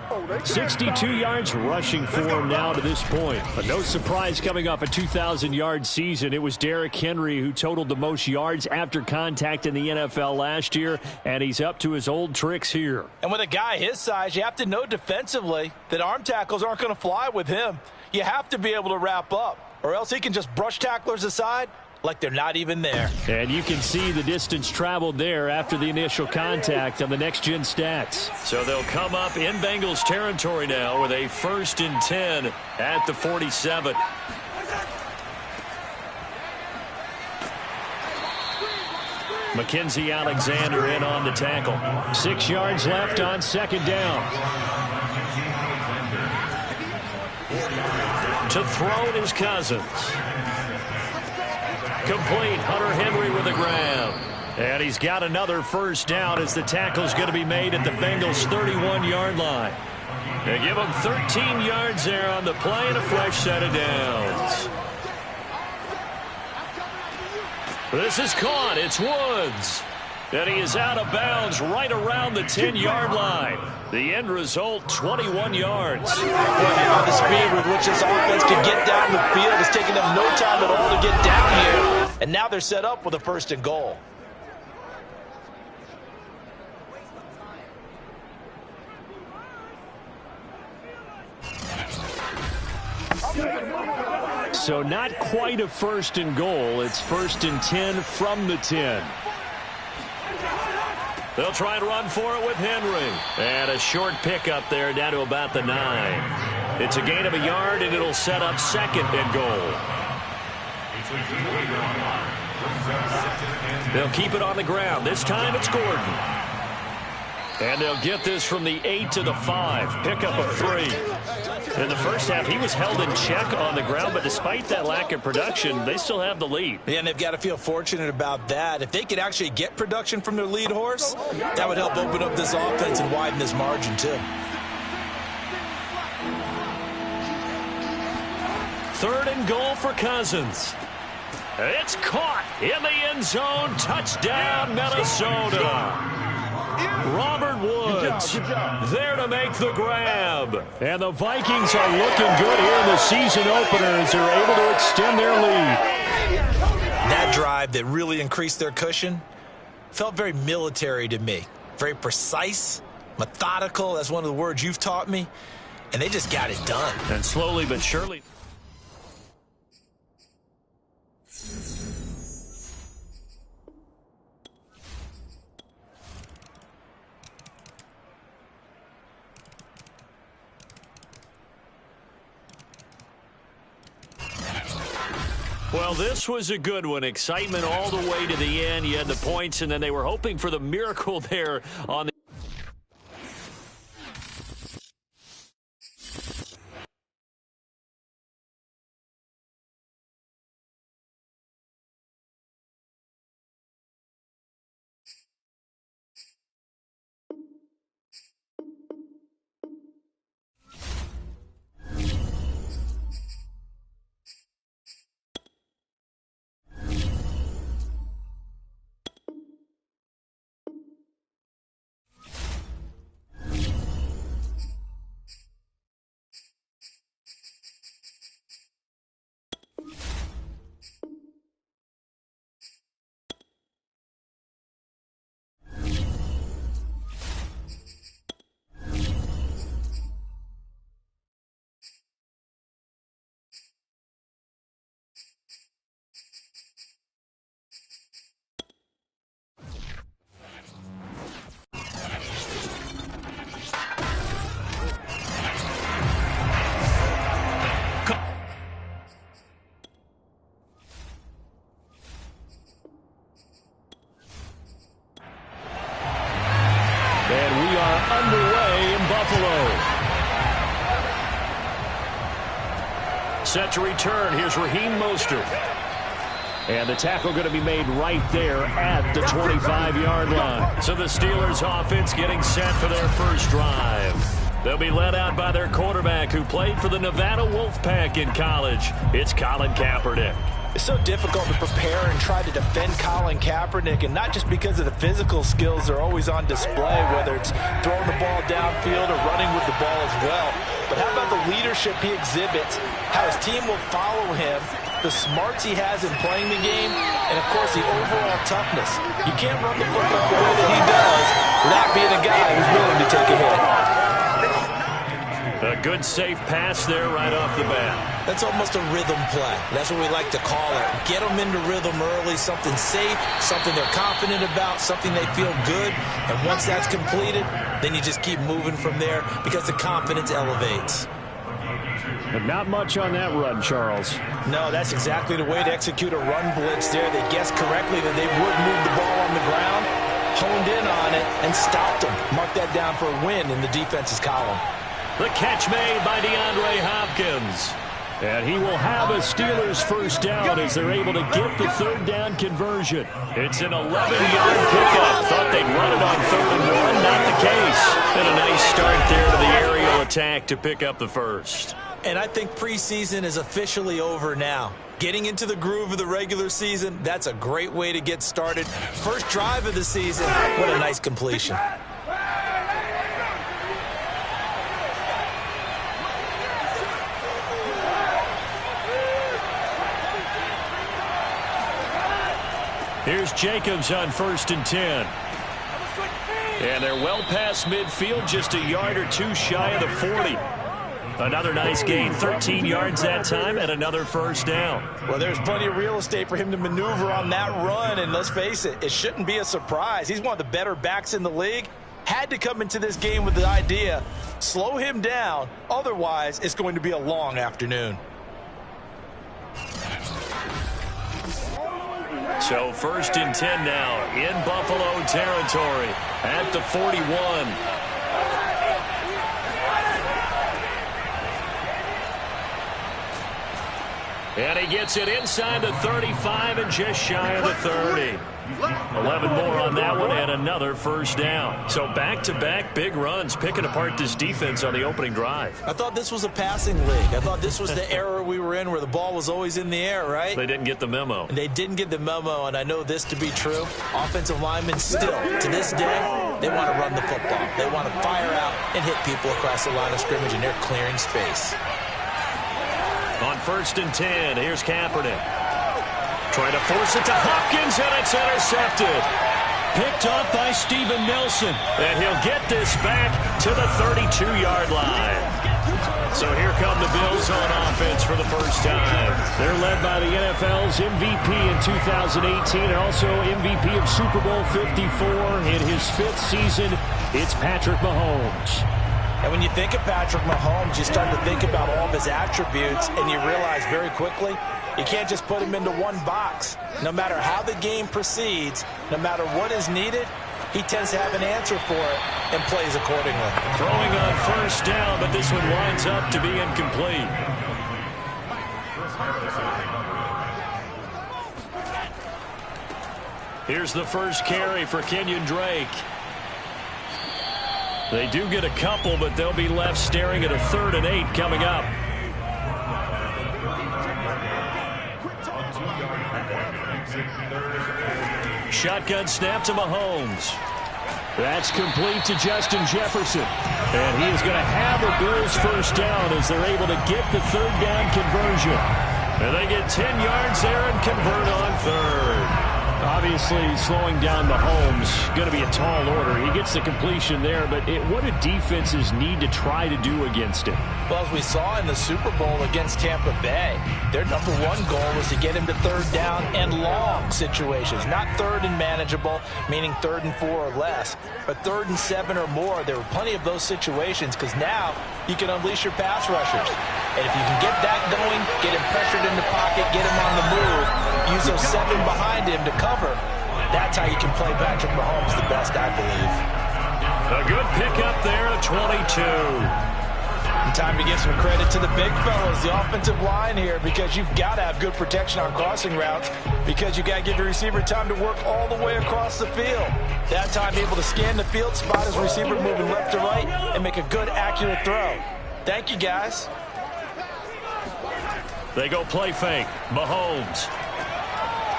62 yards rushing for him now to this point. But no surprise coming off a 2,000-yard season. It was Derrick Henry who totaled the most yards after contact in the NFL last year, and he's up to his old tricks here. And with a guy his size, you have to know defensively that arm tackles aren't going to fly with him. You have to be able to wrap up, or else he can just brush tacklers aside like they're not even there. And you can see the distance traveled there after the initial contact on the next-gen stats. So they'll come up in Bengals territory now with a 1st and 10 at the 47. Mackenzie Alexander in on the tackle. 6 yards left on 2nd down. To throw is Cousins. Complete. Hunter Henry with the grab. And he's got another 1st down as the tackle's going to be made at the Bengals' 31-yard line. They give him 13 yards there on the play and a fresh set of downs. This is caught. It's Woods. And he is out of bounds right around the 10-yard line. The end result, 21 yards. The speed with which this offense can get down the field is taking them no time at all to get down here. And now they're set up with a 1st and goal. So not quite a 1st and goal. It's 1st and 10 from the 10. They'll try and run for it with Henry. And a short pickup there down to about the 9. It's a gain of a yard, and it'll set up 2nd and goal. They'll keep it on the ground. This time it's Gordon. And they'll get this from the 8 to the 5. Pickup of 3. In the first half, he was held in check on the ground, but despite that lack of production, they still have the lead. Yeah, and they've got to feel fortunate about that. If they could actually get production from their lead horse, that would help open up this offense and widen this margin, too. 3rd and goal for Cousins. It's caught in the end zone. Touchdown, Minnesota. Robert Woods there to make the grab. And the Vikings are looking good here in the season opener as they're able to extend their lead. That drive that really increased their cushion felt very military to me. Very precise, methodical. That's one of the words you've taught me. And they just got it done. And slowly but surely. Well, this was a good one. Excitement all the way to the end. You had the points, and then they were hoping for the miracle there on the underway in Buffalo. Set to return. Here's Raheem Mostert. And the tackle going to be made right there at the 25-yard line. So the Steelers offense getting set for their first drive. They'll be led out by their quarterback who played for the Nevada Wolfpack in college. It's Colin Kaepernick. It's so difficult to prepare and try to defend Colin Kaepernick, and not just because of the physical skills they're always on display, whether it's throwing the ball downfield or running with the ball as well. But how about the leadership he exhibits, how his team will follow him, the smarts he has in playing the game, and, of course, the overall toughness. You can't run the football the way that he does without being a guy who's willing to take a hit. A good, safe pass there right off the bat. That's almost a rhythm play. That's what we like to call it. Get them into rhythm early, something safe, something they're confident about, something they feel good. And once that's completed, then you just keep moving from there because the confidence elevates. But not much on that run, Charles. No, that's exactly the way to execute a run blitz there. They guessed correctly that they would move the ball on the ground, honed in on it, and stopped them. Mark that down for a win in the defense's column. The catch made by DeAndre Hopkins. And he will have a Steelers first down as they're able to get the third down conversion. It's an 11-yard pickup. Thought they'd run it on 3rd and 1. Not the case. And a nice start there to the aerial attack to pick up the first. And I think preseason is officially over now. Getting into the groove of the regular season, that's a great way to get started. First drive of the season, what a nice completion. Here's Jacobs on 1st and 10. And they're well past midfield, just a yard or two shy of the 40. Another nice gain, 13 yards that time, and another first down. Well, there's plenty of real estate for him to maneuver on that run, and let's face it, it shouldn't be a surprise. He's one of the better backs in the league. Had to come into this game with the idea, slow him down, otherwise it's going to be a long afternoon. So 1st and 10 now in Buffalo territory at the 41. And he gets it inside the 35 and just shy of the 30. 11 more on that one and another first down. So back-to-back big runs, picking apart this defense on the opening drive. I thought this was a passing league. I thought this was the era we were in where the ball was always in the air, right? They didn't get the memo. And they didn't get the memo, and I know this to be true. Offensive linemen still, to this day, they want to run the football. They want to fire out and hit people across the line of scrimmage, and they're clearing space. On 1st and 10, here's Kaepernick. Trying to force it to Hopkins, and it's intercepted. Picked off by Steven Nelson. And he'll get this back to the 32-yard line. So here come the Bills on offense for the first time. They're led by the NFL's MVP in 2018 and also MVP of Super Bowl 54 in his 5th season. It's Patrick Mahomes. And when you think of Patrick Mahomes, you start to think about all of his attributes, and you realize very quickly You can't just put him into one box. No matter how the game proceeds, no matter what is needed, he tends to have an answer for it and plays accordingly. Throwing on first down, but this one winds up to be incomplete. Here's the first carry for Kenyon Drake. They do get a couple, but they'll be left staring at a 3rd and 8 coming up. Shotgun snap to Mahomes. That's complete to Justin Jefferson. And he is going to have a Bills first down as they're able to get the 3rd down conversion. And they get 10 yards there and convert on 3rd. Obviously, slowing down Mahomes, going to be a tall order. He gets the completion there, but what do defenses need to try to do against him? Well, as we saw in the Super Bowl against Tampa Bay, their number one goal was to get him to 3rd down and long situations. Not 3rd and manageable, meaning 3rd and 4 or less, but 3rd and 7 or more. There were plenty of those situations because now you can unleash your pass rushers. And if you can get that going, get him pressured in the pocket, get him on the move, use those 7 behind him to cover, that's how you can play Patrick Mahomes the best, I believe. A good pickup there at 22. And time to give some credit to the big fellas, the offensive line here, because you've got to have good protection on crossing routes because you got to give the receiver time to work all the way across the field. That time able to scan the field, spot his receiver moving left to right, and make a good, accurate throw. Thank you, guys. They go play fake. Mahomes.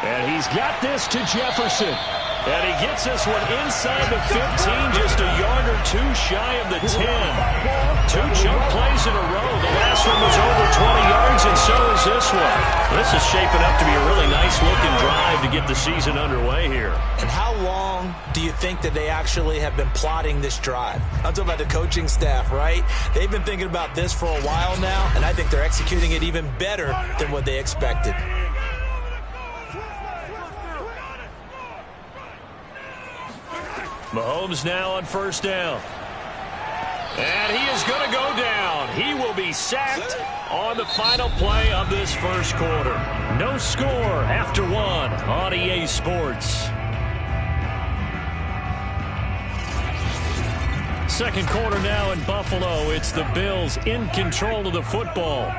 And he's got this to Jefferson. And he gets this one inside the 15, just a yard or 2 shy of the 10. 2 chunk plays in a row. The last one was over 20 yards, and so is this one. This is shaping up to be a really nice-looking drive to get the season underway here. And how long do you think that they actually have been plotting this drive? I'm talking about the coaching staff, right? They've been thinking about this for a while now, and I think they're executing it even better than what they expected. Mahomes now on first down. And he is going to go down. He will be sacked on the final play of this first quarter. No score after 1 on EA Sports. Second quarter now in Buffalo. It's the Bills in control of the football.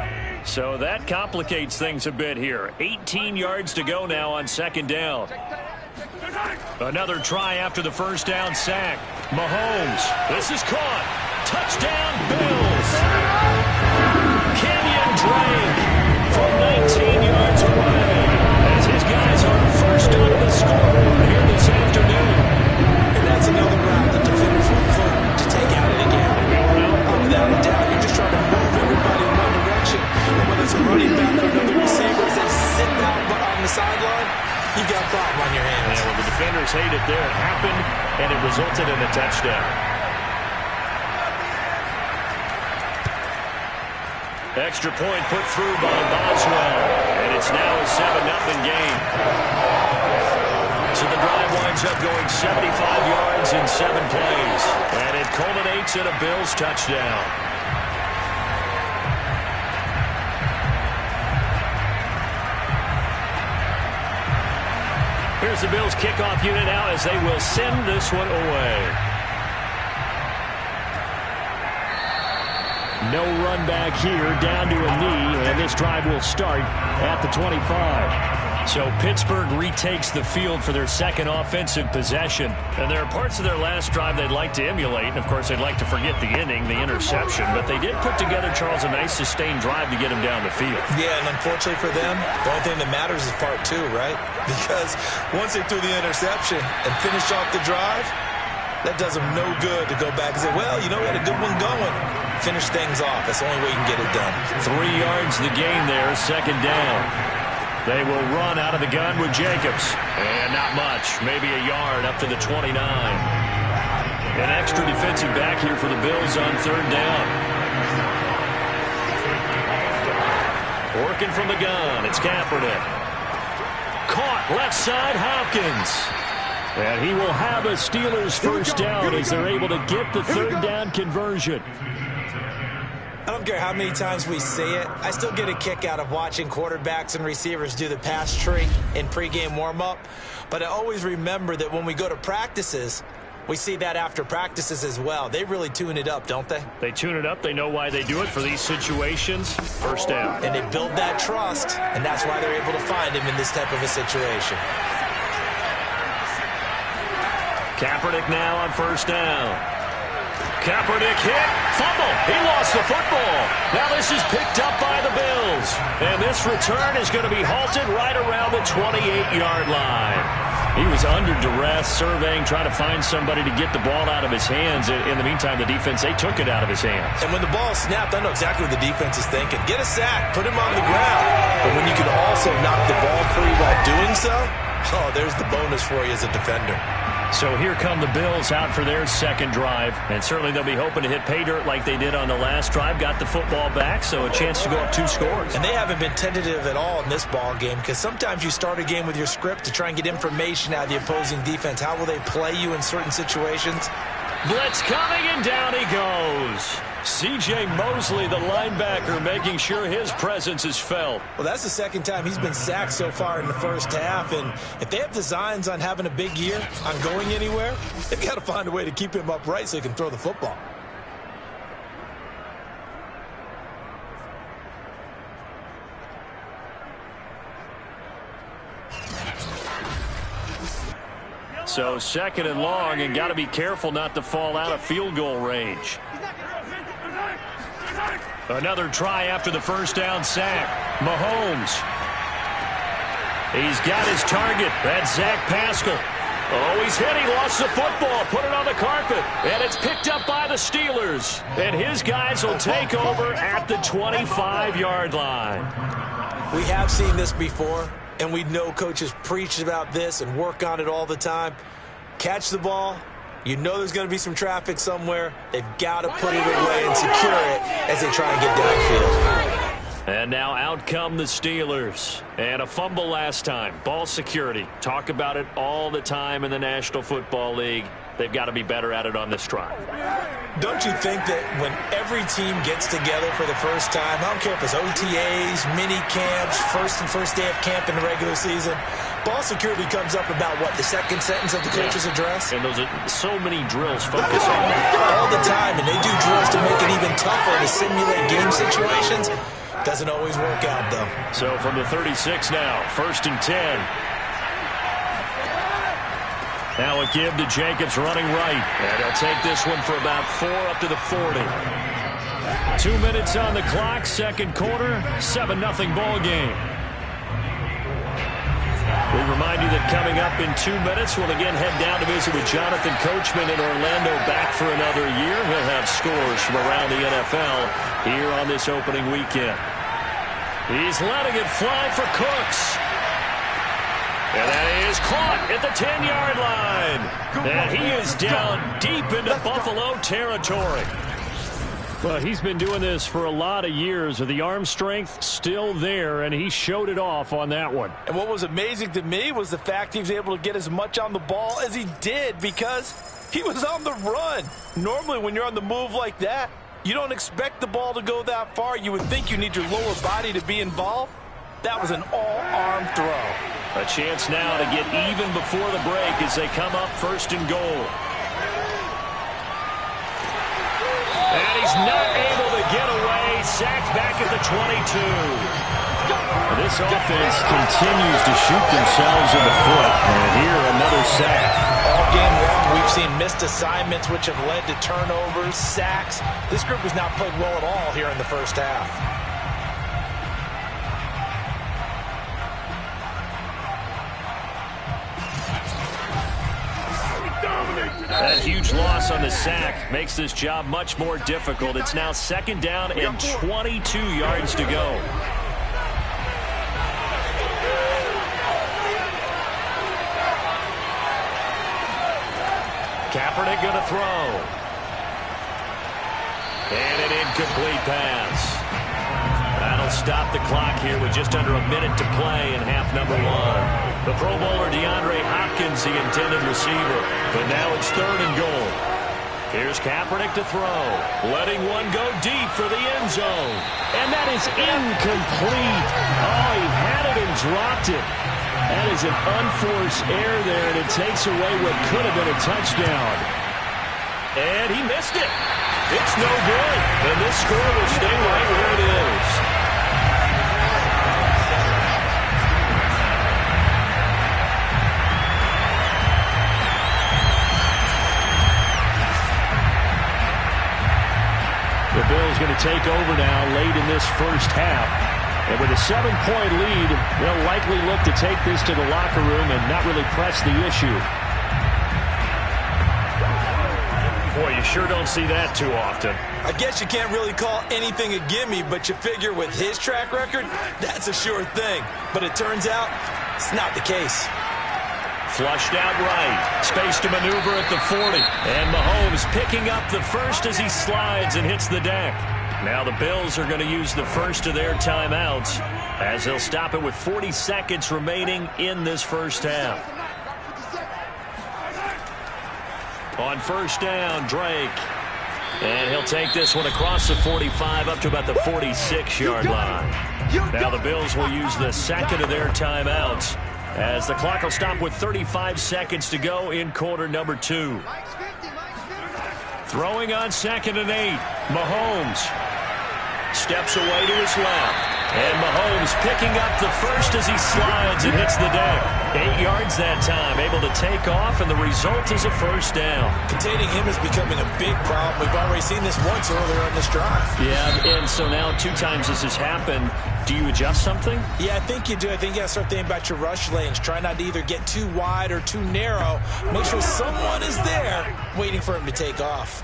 So that complicates things a bit here. 18 yards to go now on second down. Another try after the first down sack. Mahomes. This is caught. Touchdown, Bills. Kenyon Drake from 19 yards away as his guys are first on the scoreboard here this afternoon. And that's another route that defenders will look to take out it again. Without a doubt, you're just trying to move everybody in one direction. And whether it's a running back or another receiver, as they sit down on the sideline, you got a problem on your hands. Yeah, well, the defenders hate it there. It happened, and it resulted in a touchdown. Extra point put through by Boswell, and it's now a 7-0 game. So the drive winds up going 75 yards in 7 plays, and it culminates in a Bills touchdown. Here's the Bills kickoff unit out as they will send this one away. No run back here, down to a knee, and this drive will start at the 25. So Pittsburgh retakes the field for their second offensive possession. And there are parts of their last drive they'd like to emulate. And, of course, they'd like to forget the inning, the interception. But they did put together, Charles, a nice sustained drive to get him down the field. Yeah, and unfortunately for them, the only thing that matters is part 2, right? Because once they threw the interception and finished off the drive, that does them no good to go back and say, well, you know, we had a good one going. Finish things off. That's the only way you can get it done. 3 yards the gain there, second down. They will run out of the gun with Jacobs. And not much, maybe a yard up to the 29. An extra defensive back here for the Bills on third down. Working from the gun, it's Kaepernick. Caught left side, Hopkins. And he will have a Steelers first down as they're able to get the third down conversion. I don't don't care how many times we see it. I still get a kick out of watching quarterbacks and receivers do the pass tree in pregame warm-up. But I always remember that when we go to practices, we see that after practices as well. They really tune it up, don't they? They tune it up. They know why they do it for these situations. First down. And they build that trust, and that's why they're able to find him in this type of a situation. Kaepernick now on first down. Kaepernick hit, fumble. He lost the football. Now this is picked up by the Bills. And this return is going to be halted right around the 28-yard line. He was under duress, surveying, trying to find somebody to get the ball out of his hands. In the meantime, the defense, they took it out of his hands. And when the ball snapped, I know exactly what the defense is thinking. Get a sack, put him on the ground. But when you can also knock the ball free while doing so, oh, there's the bonus for you as a defender. So here come the Bills out for their second drive. And certainly they'll be hoping to hit pay dirt like they did on the last drive. Got the football back, so a chance to go up 2 scores. And they haven't been tentative at all in this ball game, because sometimes you start a game with your script to try and get information out of the opposing defense. How will they play you in certain situations? Blitz coming, and down he goes. C.J. Mosley, the linebacker, making sure his presence is felt. Well, that's the second time he's been sacked so far in the first half. And if they have designs on having a big year, on going anywhere, they've got to find a way to keep him upright so he can throw the football. So second and long, and got to be careful not to fall out of field goal range. Another try after the first down sack. Mahomes. He's got his target. That's Zach Pascal. Oh, he's hit. He lost the football. Put it on the carpet. And it's picked up by the Steelers. And his guys will take over at the 25-yard line. We have seen this before, and we know coaches preach about this and work on it all the time. Catch the ball. You know there's going to be some traffic somewhere. They've got to put it away and secure it as they try and get downfield. And now out come the Steelers. And a fumble last time. Ball security. Talk about it all the time in the National Football League. They've got to be better at it on this drive. Don't you think that when every team gets together for the first time, I don't care if it's OTAs, mini camps, first day of camp in the regular season, ball security comes up about, what, the second sentence of the coach's address? And those are so many drills focus on that. All the time, and they do drills to make it even tougher to simulate game situations. Doesn't always work out, though. So from the 36 now, 1st and 10. Now a give to Jacobs running right. And he'll take this one for about 4 up to the 40. 2 minutes on the clock, second quarter, 7-0 ball game. We remind you that coming up in 2 minutes, we'll again head down to visit with Jonathan Coachman in Orlando, back for another year. He'll have scores from around the NFL here on this opening weekend. He's letting it fly for Cooks. And that is caught at the 10-yard line. And he is down deep into Buffalo territory. Well, he's been doing this for a lot of years. The arm strength still there, and he showed it off on that one. And what was amazing to me was the fact he was able to get as much on the ball as he did, because he was on the run. Normally, when you're on the move like that, you don't expect the ball to go that far. You would think you need your lower body to be involved. That was an all-arm throw. A chance now to get even before the break as they come up 1st and goal. And he's not able to get away. Sacked back at the 22. This offense continues to shoot themselves in the foot. And here, another sack. All game long, we've seen missed assignments, which have led to turnovers, sacks. This group has not played well at all here in the first half. That huge loss on the sack makes this job much more difficult. It's now 2nd down and 22 yards to go. Kaepernick going to throw. And an incomplete pass. That'll stop the clock here with just under a minute to play in half number 1. The Pro Bowler DeAndre Hopkins, the intended receiver. But now it's 3rd and goal. Here's Kaepernick to throw. Letting one go deep for the end zone. And that is incomplete. Oh, he had it and dropped it. That is an unforced error there, and it takes away what could have been a touchdown. And he missed it. It's no good. And this score will stay right where it is. The Bills going to take over now late in this first half. And with a 7-point lead, they'll likely look to take this to the locker room and not really press the issue. Boy, you sure don't see that too often. I guess you can't really call anything a gimme, but you figure with his track record, that's a sure thing. But it turns out, it's not the case. Flushed out right. Space to maneuver at the 40. And Mahomes picking up the first as he slides and hits the deck. Now the Bills are going to use the first of their timeouts as they'll stop it with 40 seconds remaining in this first half. On first down, Drake. And he'll take this one across the 45 up to about the 46-yard line. Now the Bills will use the second of their timeouts as the clock will stop with 35 seconds to go in quarter number 2. Throwing on 2nd and 8. Mahomes steps away to his left. And Mahomes picking up the first as he slides and hits the deck. 8 yards that time, able to take off, and the result is a first down. Containing him is becoming a big problem. We've already seen this once earlier in this drive. Yeah, and so now 2 times this has happened. Do you adjust something? Yeah, I think you do. I think you got to start thinking about your rush lanes. Try not to either get too wide or too narrow. Make sure someone is there waiting for him to take off.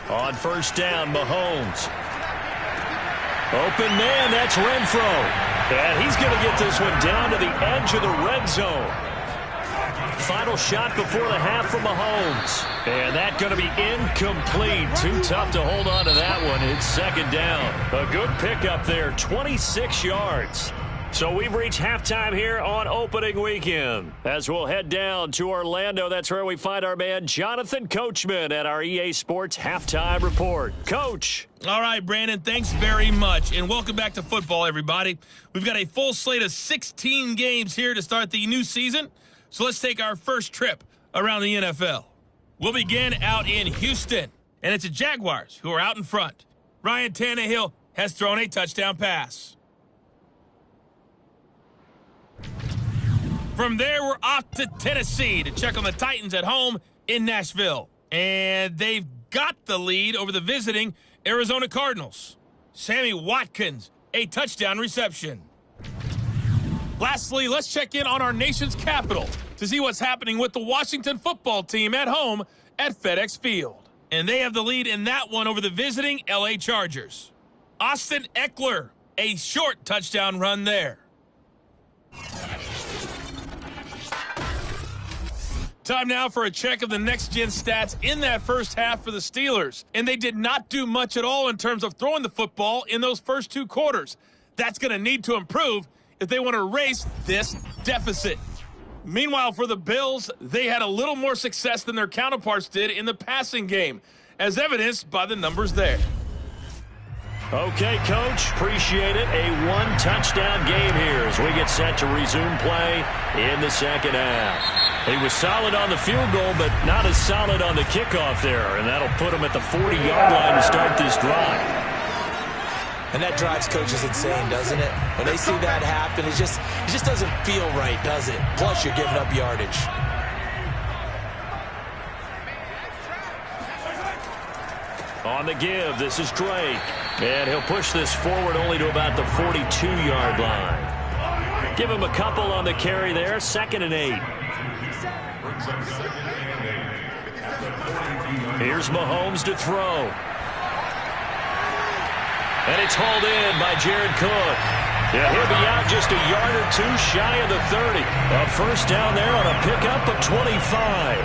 On first down, Mahomes. Open man, that's Renfro. And he's going to get this one down to the edge of the red zone. Final shot before the half from Mahomes. And that going to be incomplete. Too tough to hold on to that one. It's second down. A good pickup there, 26 yards. So we've reached halftime here on opening weekend. As we'll head down to Orlando, that's where we find our man Jonathan Coachman at our EA Sports Halftime Report. Coach. All right, Brandon, thanks very much. And welcome back to football, everybody. We've got a full slate of 16 games here to start the new season. So let's take our first trip around the NFL. We'll begin out in Houston, and it's the Jaguars who are out in front. Ryan Tannehill has thrown a touchdown pass. From there, we're off to Tennessee to check on the Titans at home in Nashville. And they've got the lead over the visiting Arizona Cardinals. Sammy Watkins, a touchdown reception. Lastly, let's check in on our nation's capital to see what's happening with the Washington football team at home at FedEx Field. And they have the lead in that one over the visiting LA Chargers. Austin Eckler, a short touchdown run there. Time now for a check of the next-gen stats in that first half for the Steelers. And they did not do much at all in terms of throwing the football in those first 2 quarters. That's going to need to improve if they want to erase this deficit. Meanwhile, for the Bills, they had a little more success than their counterparts did in the passing game, as evidenced by the numbers there. Okay, Coach, appreciate it. A 1-touchdown game here as we get set to resume play in the second half. He was solid on the field goal, but not as solid on the kickoff there, and that'll put him at the 40-yard line to start this drive. And that drives coaches insane, doesn't it? When they see that happen, it just doesn't feel right, does it? Plus, you're giving up yardage. On the give, this is Drake. And he'll push this forward only to about the 42-yard line. Give him a couple on the carry there, 2nd and 8. Here's Mahomes to throw. And it's hauled in by Jared Cook. Yeah, he'll be out just a yard or 2 shy of the 30. A first down there on a pickup of 25.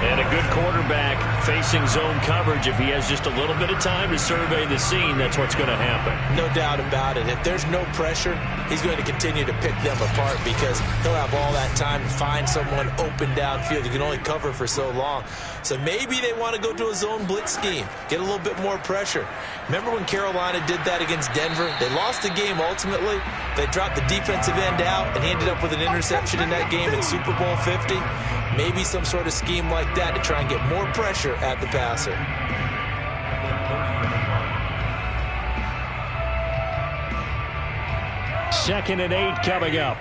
And a good quarterback facing zone coverage. If he has just a little bit of time to survey the scene, that's what's going to happen. No doubt about it. If there's no pressure, he's going to continue to pick them apart because he'll have all that time to find someone open downfield. You can only cover for so long. So maybe they want to go to a zone blitz scheme, get a little bit more pressure. Remember when Carolina did that against Denver? They lost the game ultimately. They dropped the defensive end out, and he ended up with an interception in that game in Super Bowl 50. Maybe some sort of scheme like that to try and get more pressure at the passer. Second and 8 coming up.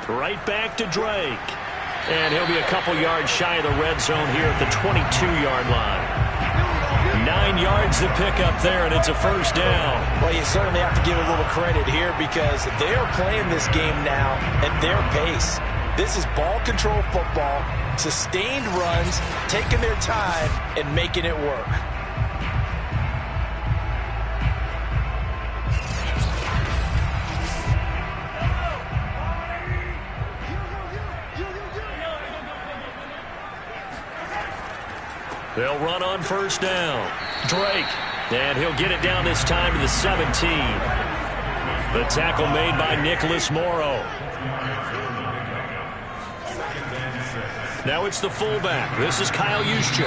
Right back to Drake. And he'll be a couple yards shy of the red zone here at the 22-yard line. 9 yards to pick up there, and it's a first down. Well, you certainly have to give a little credit here because they are playing this game now at their pace. This is ball control football, sustained runs, taking their time, and making it work. They'll run on first down. Drake. And he'll get it down this time to the 17. The tackle made by Nicholas Morrow. Now it's the fullback. This is Kyle Juszczyk.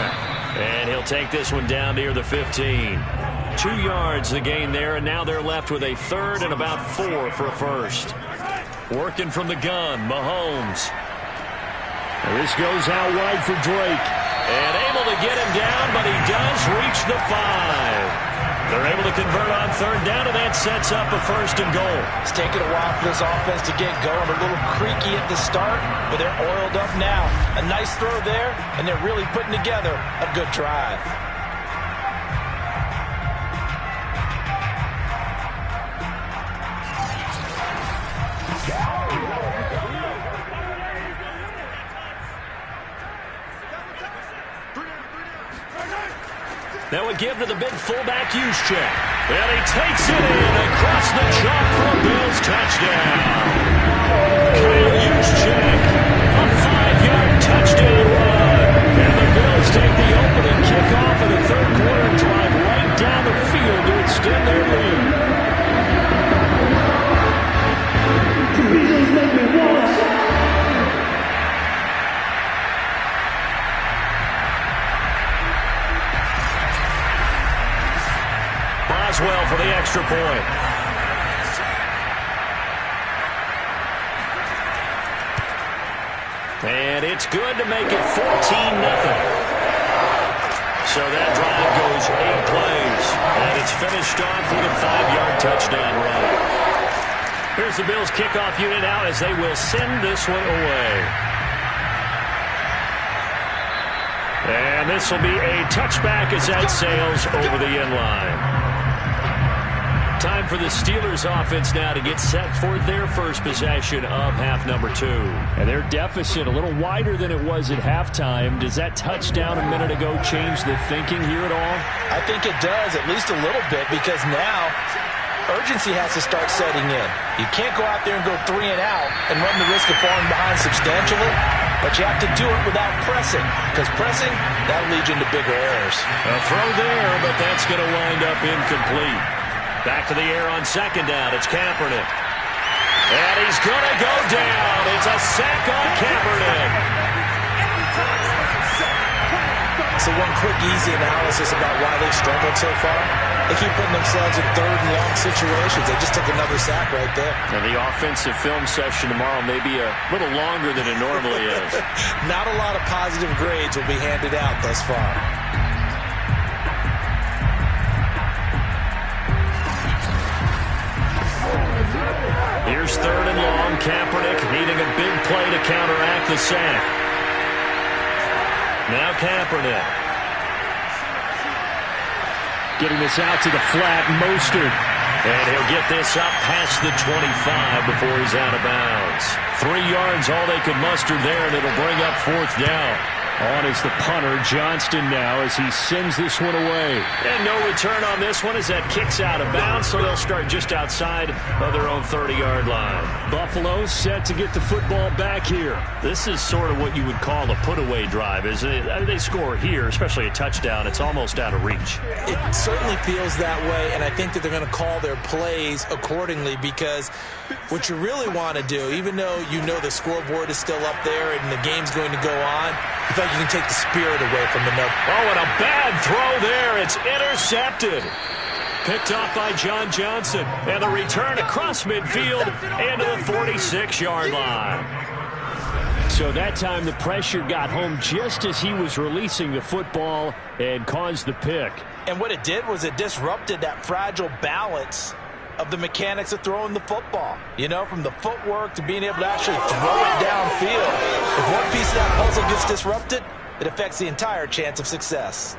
And he'll take this one down near the 15. 2 yards the gain there, and now they're left with a third and about 4 for a first. Working from the gun, Mahomes. And this goes out wide for Drake. And able to get him down, but he does reach the 5. They're able to convert on third down, and that sets up a first and goal. It's taken a while for this offense to get going. A little creaky at the start, but they're oiled up now. A nice throw there, and they're really putting together a good drive. That would give to the big fullback, Juszczyk. And he takes it in across the chalk for a Bills touchdown. Kyle Juszczyk, a 5-yard touchdown run. And the Bills take the opening kickoff of the third quarter and drive right down the field to extend their lead. Boswell for the extra point. And it's good to make it 14-0. So that drive goes 8 plays. And it's finished off with a 5-yard touchdown run. Here's the Bills kickoff unit out as they will send this one away. And this will be a touchback as that sails over the end line. Time for the Steelers offense now to get set for their first possession of half number 2. And their deficit a little wider than it was at halftime. Does that touchdown a minute ago change the thinking here at all? I think it does, at least a little bit, because now urgency has to start setting in. You can't go out there and go 3 and out and run the risk of falling behind substantially, but you have to do it without pressing, because pressing, that'll lead you into bigger errors. A throw there, but that's going to wind up incomplete. Back to the air on second down. It's Kaepernick. And he's going to go down. It's a sack on Kaepernick. So one quick, easy analysis about why they've struggled so far. They keep putting themselves in third and long situations. They just took another sack right there. And the offensive film session tomorrow may be a little longer than it normally is. Not a lot of positive grades will be handed out thus far. Here's third and long. Kaepernick needing a big play to counteract the sack. Now Kaepernick. Getting this out to the flat, Mostert. And he'll get this up past the 25 before he's out of bounds. 3 yards, all they could muster there, and it'll bring up fourth down. On is the punter, Johnston now, as he sends this one away. And no return on this one as that kicks out of bounds, so they'll start just outside of their own 30-yard line. Buffalo set to get the football back here. This is sort of what you would call a put-away drive, isn't it? I mean, they score here, especially a touchdown. It's almost out of reach. It certainly feels that way, and I think that they're going to call their plays accordingly, because what you really want to do, even though you know the scoreboard is still up there and the game's going to go on, you feel like you can take the spirit away from the note. Oh, and a bad throw there. It's intercepted. Picked off by John Johnson. And the return across midfield into the 46-yard line. So that time the pressure got home just as he was releasing the football and caused the pick. And what it did was it disrupted that fragile balance of the mechanics of throwing the football. You know, from the footwork to being able to actually throw it downfield. If one piece of that puzzle gets disrupted, it affects the entire chance of success.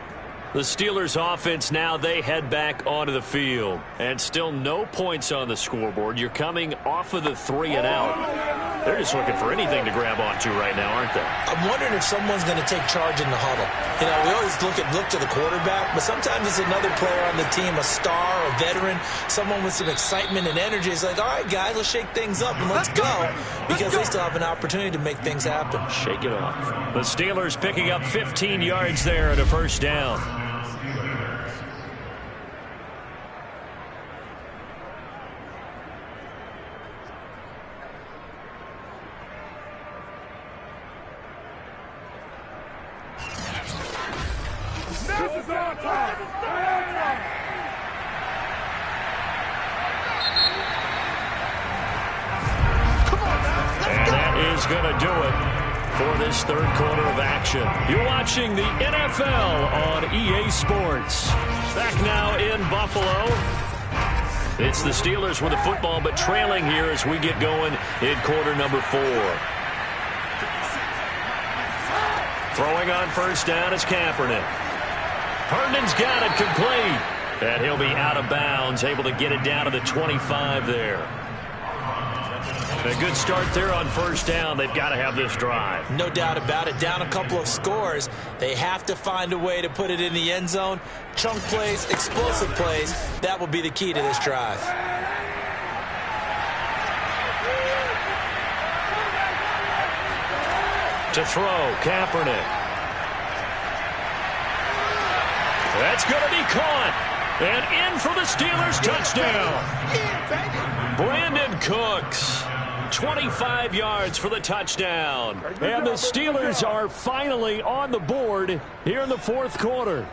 The Steelers offense now, they head back onto the field. And still no points on the scoreboard. You're coming off of the 3-and-out. They're just looking for anything to grab onto right now, aren't they? I'm wondering if someone's going to take charge in the huddle. You know, we always look to the quarterback, but sometimes it's another player on the team, a star, a veteran, someone with some excitement and energy. It's like, all right, guys, let's shake things up and let's go, because they still have an opportunity to make things happen. Shake it off. The Steelers picking up 15 yards there at a first down. Going to do it for this third quarter of action. You're watching the NFL on EA Sports. Back now in Buffalo. It's the Steelers with the football, but trailing here as we get going in quarter number 4. Throwing on first down is Kaepernick. Herndon's got it complete. And he'll be out of bounds, able to get it down to the 25 there. A good start there on first down. They've got to have this drive. No doubt about it. Down a couple of scores. They have to find a way to put it in the end zone. Chunk plays, explosive plays. That will be the key to this drive. To throw, Kaepernick. That's going to be caught. And in for the Steelers touchdown. Brandon Cooks. 25 yards for the touchdown. And the Steelers are finally on the board here in the fourth quarter.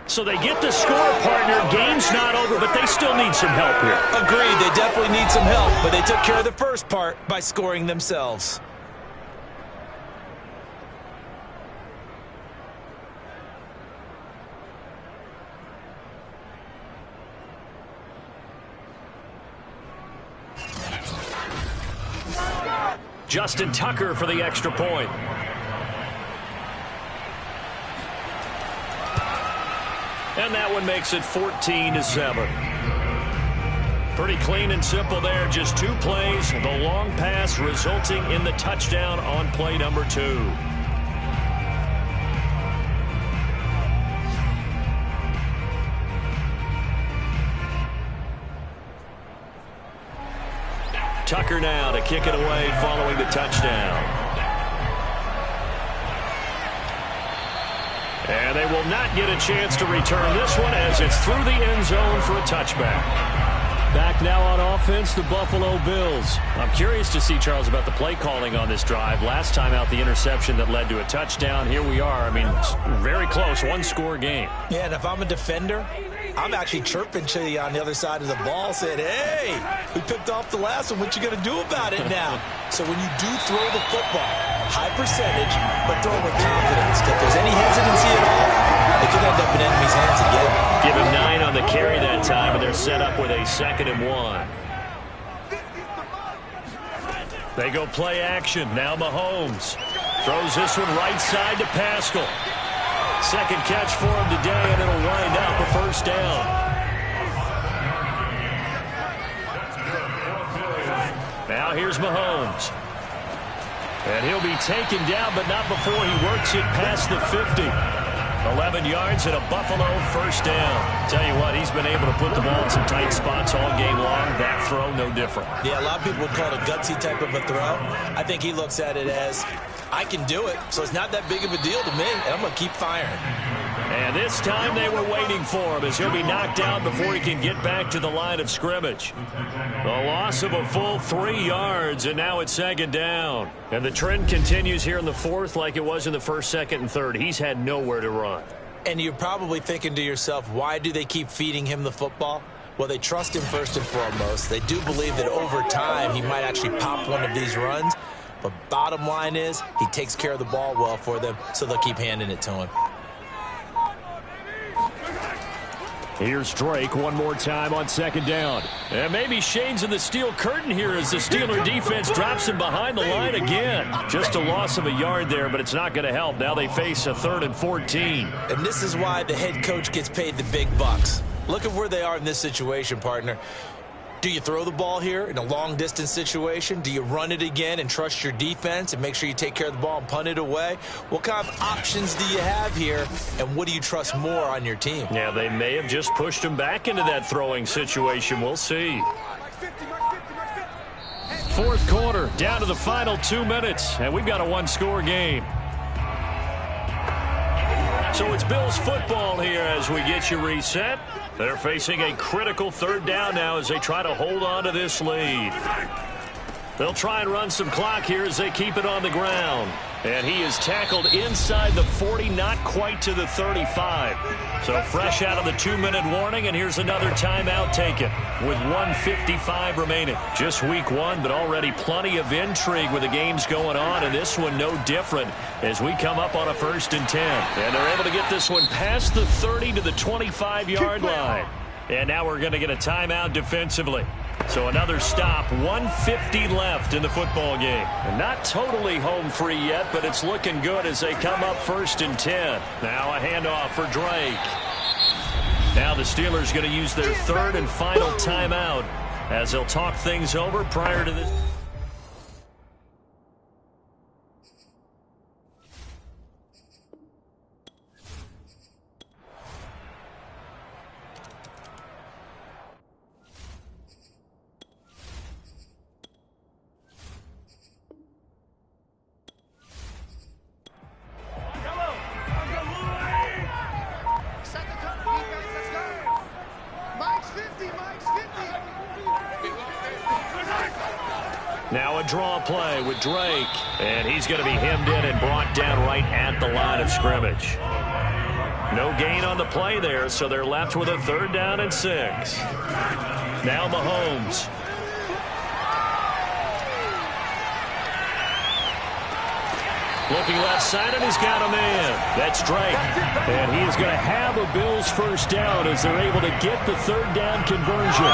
So they get the score, partner. Game's not over, but they still need some help here. Agreed. They definitely need some help, but they took care of the first part by scoring themselves. Justin Tucker for the extra point. And that one makes it 14-7. Pretty clean and simple there. Just 2 plays. The long pass resulting in the touchdown on play number 2. Tucker now to kick it away following the touchdown. And they will not get a chance to return this one as it's through the end zone for a touchback. Back now on offense, the Buffalo Bills. I'm curious to see, Charles, about the play calling on this drive. Last time out, the interception that led to a touchdown. Here we are. I mean, very close, 1-score game. Yeah, and if I'm a defender, I'm actually chirping to you on the other side of the ball, saying, hey, we picked off the last one. What you going to do about it now? So when you do throw the football, high percentage, but throw it with confidence. If there's any hesitancy at all, it could end up in enemy's hands again. Give him 9 on the carry that time, and they're set up with a 2nd and 1. They go play action. Now Mahomes throws this one right side to Pascal. Second catch for him today, and it'll wind up a first down. Now here's Mahomes. And he'll be taken down, but not before he works it past the 50. 11 yards and a Buffalo first down. Tell you what, he's been able to put the ball in some tight spots all game long. That throw, no different. Yeah, a lot of people would call it a gutsy type of a throw. I think he looks at it as, I can do it, so it's not that big of a deal to me, and I'm going to keep firing. And this time they were waiting for him as he'll be knocked down before he can get back to the line of scrimmage. A loss of a full 3 yards, and now it's second down. And the trend continues here in the fourth like it was in the first, second, and third. He's had nowhere to run. And you're probably thinking to yourself, why do they keep feeding him the football? Well, they trust him first and foremost. They do believe that over time he might actually pop one of these runs. But bottom line is he takes care of the ball well for them, so they'll keep handing it to him. Here's Drake one more time on second down. And maybe shades in the steel curtain here as the Steeler defense drops him behind the line again. Just a loss of a yard there, but it's not going to help. Now they face a 3rd and 14. And this is why the head coach gets paid the big bucks. Look at where they are in this situation, partner. Do you throw the ball here in a long-distance situation? Do you run it again and trust your defense and make sure you take care of the ball and punt it away? What kind of options do you have here, and what do you trust more on your team? Yeah, they may have just pushed him back into that throwing situation. We'll see. Fourth quarter, down to the final 2 minutes, and we've got a one-score game. So it's Bills football here as we get you reset. They're facing a critical third down now as they try to hold on to this lead. They'll try and run some clock here as they keep it on the ground. And he is tackled inside the 40, not quite to the 35. So fresh out of the 2-minute warning, and here's another timeout taken with 1:55 remaining. Just week one, but already plenty of intrigue with the games going on, and this one no different as we come up on a 1st and 10. And they're able to get this one past the 30 to the 25-yard line. And now we're going to get a timeout defensively. So another stop, 1:50 left in the football game. And not totally home free yet, but it's looking good as they come up 1st and 10. Now a handoff for Drake. Now the Steelers going to use their 3rd and final timeout as they'll talk things over prior to this. Now a draw play with Drake, and he's going to be hemmed in and brought down right at the line of scrimmage. No gain on the play there, so they're left with a 3rd down and 6. Now Mahomes. Looking left side, and he's got a man. That's Drake. And he is going to have a Bills first down as they're able to get the 3rd down conversion.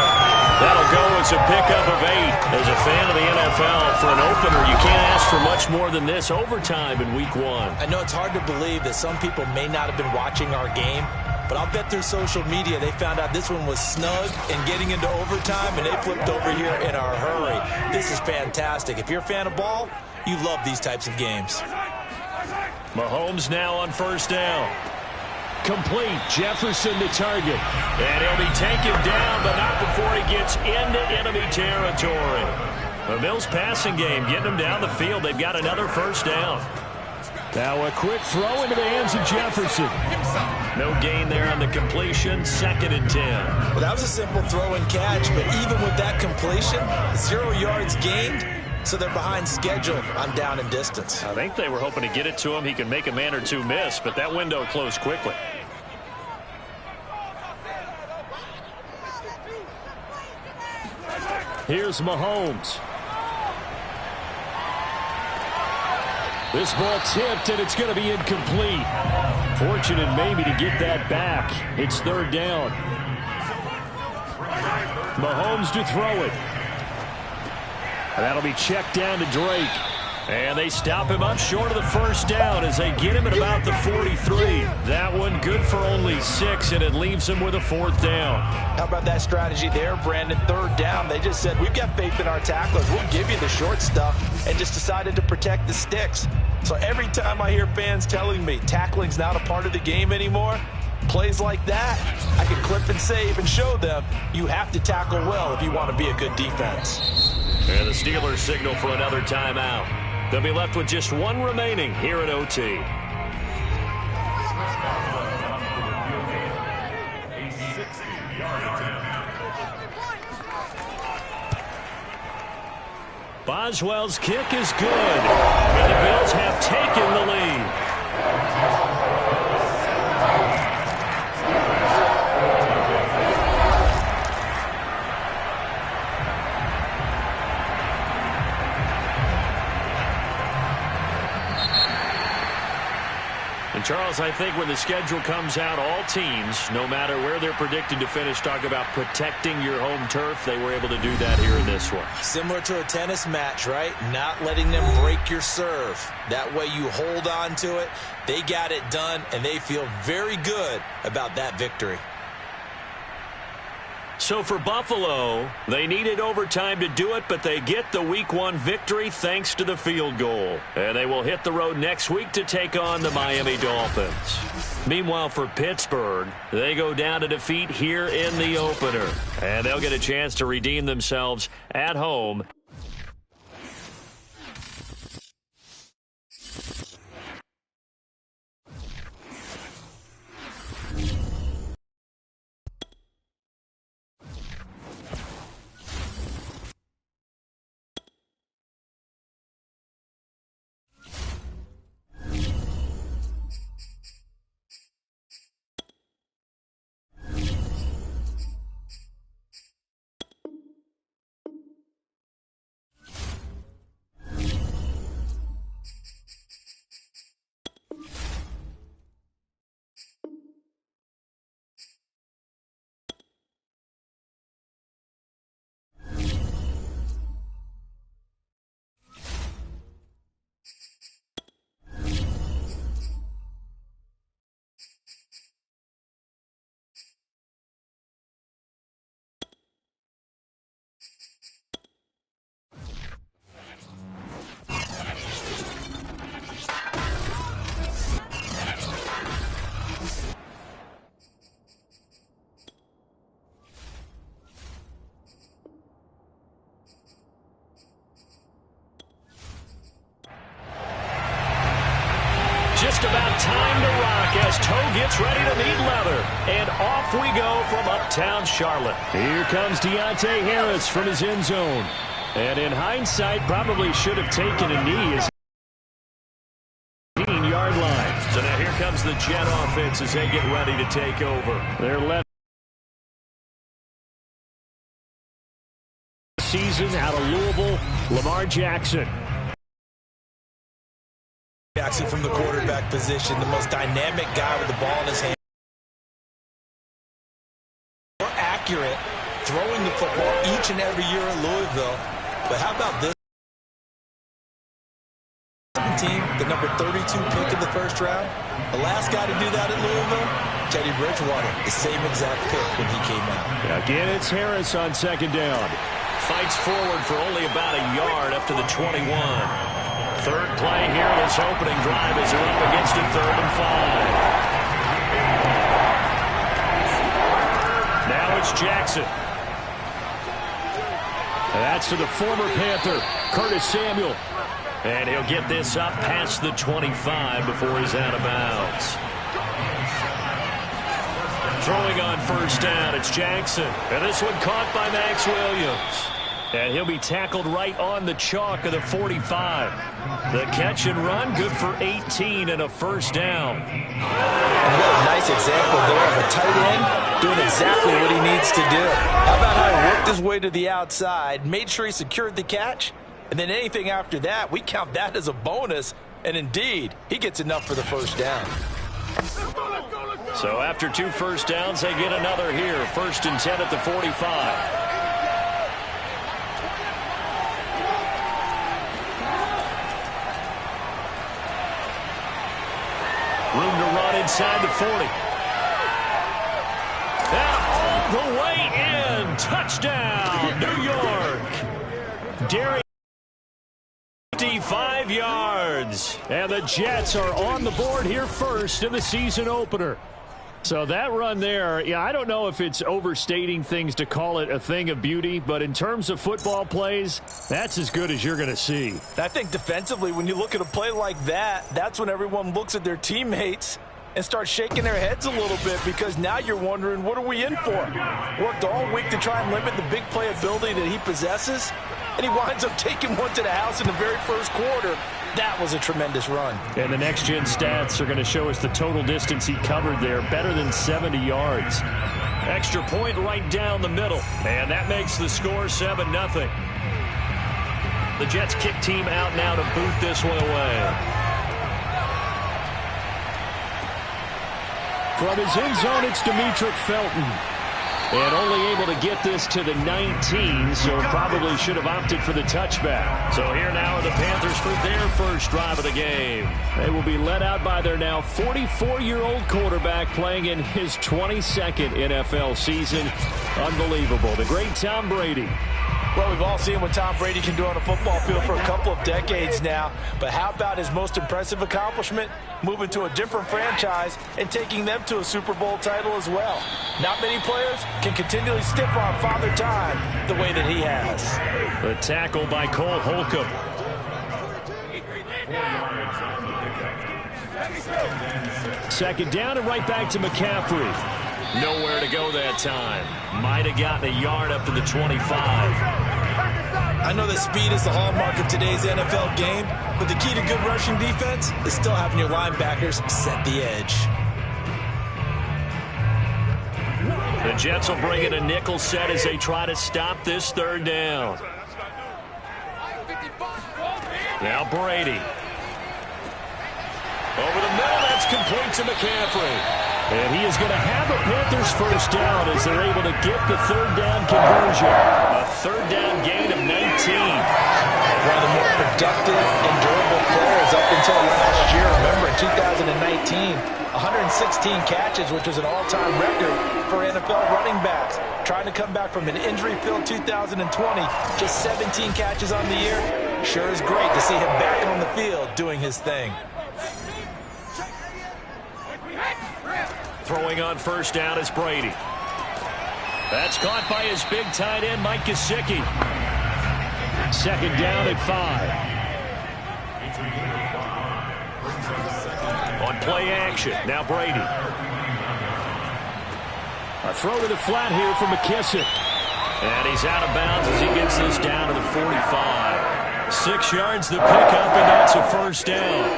That'll go as a pickup of 8. As a fan of the NFL, for an opener, you can't ask for much more than this overtime in week one. I know it's hard to believe that some people may not have been watching our game, but I'll bet through social media they found out this one was snug and getting into overtime, and they flipped over here in a hurry. This is fantastic. If you're a fan of ball, you love these types of games. Mahomes now on 1st down. Complete. Jefferson to target. And he'll be taken down, but not before he gets into enemy territory. The Bills passing game getting them down the field. They've got another 1st down. Now a quick throw into the hands of Jefferson. No gain there on the completion. 2nd and 10. Well, that was a simple throw and catch, but even with that completion, 0 yards gained. So they're behind schedule on down and distance. I think they were hoping to get it to him. He could make a man or two miss, but that window closed quickly. Here's Mahomes. This ball tipped, and it's going to be incomplete. Fortunate maybe to get that back. It's 3rd down. Mahomes to throw it. And that'll be checked down to Drake. And they stop him up short of the first down as they get him at about the 43. That one good for only 6, and it leaves him with a 4th down. How about that strategy there, Brandon? 3rd down. They just said, we've got faith in our tacklers. We'll give you the short stuff, and just decided to protect the sticks. So every time I hear fans telling me tackling's not a part of the game anymore, plays like that, I can clip and save and show them you have to tackle well if you want to be a good defense. And the Steelers signal for another timeout. They'll be left with just 1 remaining here at OT. Boswell's kick is good, and the Bills have taken the lead. And Charles, I think when the schedule comes out, all teams, no matter where they're predicted to finish, talk about protecting your home turf. They were able to do that here in this one. Similar to a tennis match, right? Not letting them break your serve. That way you hold on to it. They got it done, and they feel very good about that victory. So for Buffalo, they needed overtime to do it, but they get the Week 1 victory thanks to the field goal. And they will hit the road next week to take on the Miami Dolphins. Meanwhile, for Pittsburgh, they go down to defeat here in the opener. And they'll get a chance to redeem themselves at home. Just about time to rock as Toe gets ready to meet leather. And off we go from uptown Charlotte. Here comes Deontay Harris from his end zone. And in hindsight, probably should have taken a knee as 15-yard line. So now here comes the Jet offense as they get ready to take over. Their left season out of Louisville, Lamar Jackson. Jackson from the quarterback position, the most dynamic guy with the ball in his hand. More accurate throwing the football each and every year in Louisville. But how about this team, the number 32 pick in the first round? The last guy to do that in Louisville, Teddy Bridgewater, the same exact pick when he came out. Again, it's Harris on 2nd down. Fights forward for only about a yard up to the 21. Third play here in this opening drive as they're up against a 3rd and 5. Now it's Jackson. That's to the former Panther, Curtis Samuel. And he'll get this up past the 25 before he's out of bounds. Throwing on 1st down, it's Jackson. And this one caught by Max Williams. And he'll be tackled right on the chalk of the 45. The catch and run, good for 18 and a 1st down. And what a nice example there of a tight end doing exactly what he needs to do. How about how he worked his way to the outside, made sure he secured the catch, and then anything after that, we count that as a bonus. And indeed, he gets enough for the 1st down. So after 2 first downs, they get another here. 1st and 10 at the 45. Room to run inside the 40. And all the way in. Touchdown, New York. Darius, 55 yards. And the Jets are on the board here first in the season opener. So that run there, yeah, I don't know if it's overstating things to call it a thing of beauty, but in terms of football plays, that's as good as you're going to see. I think defensively, when you look at a play like that, that's when everyone looks at their teammates and starts shaking their heads a little bit, because now you're wondering, what are we in for? Worked all week to try and limit the big playability that he possesses, and he winds up taking one to the house in the very first quarter. That was a tremendous run. And the next-gen stats are going to show us the total distance he covered there, better than 70 yards. Extra point right down the middle, and that makes the score 7-0. The Jets kick team out now to boot this one away. From his end zone, it's Demetric Felton. And only able to get this to the 19, so probably should have opted for the touchback. So here now are the Panthers for their first drive of the game. They will be led out by their now 44-year-old quarterback playing in his 22nd NFL season. Unbelievable. The great Tom Brady. Well, we've all seen what Tom Brady can do on a football field for a couple of decades now. But how about his most impressive accomplishment? Moving to a different franchise and taking them to a Super Bowl title as well. Not many players can continually stiff-arm Father Time the way that he has. The tackle by Cole Holcomb. Second down and right back to McCaffrey. Nowhere to go that time. Might have gotten a yard up to the 25. I know that speed is the hallmark of today's NFL game, but the key to good rushing defense is still having your linebackers set the edge. The Jets will bring in a nickel set as they try to stop this third down. Now Brady. Over the middle, that's complete to McCaffrey. And he is going to have a Panthers first down as they're able to get the third down conversion. A third down gain of 19. One of the more productive and durable players up until last year. Remember, in 2019, 116 catches, which was an all-time record for NFL running backs. Trying to come back from an injury-filled 2020, just 17 catches on the year. Sure is great to see him back on the field doing his thing. Throwing on first down is Brady. That's caught by his big tight end, Mike Gesicki. Second down at 5. On play action, now Brady. A throw to the flat here for McKissick. And he's out of bounds as he gets this down to the 45. 6 yards the pickup, and that's a first down.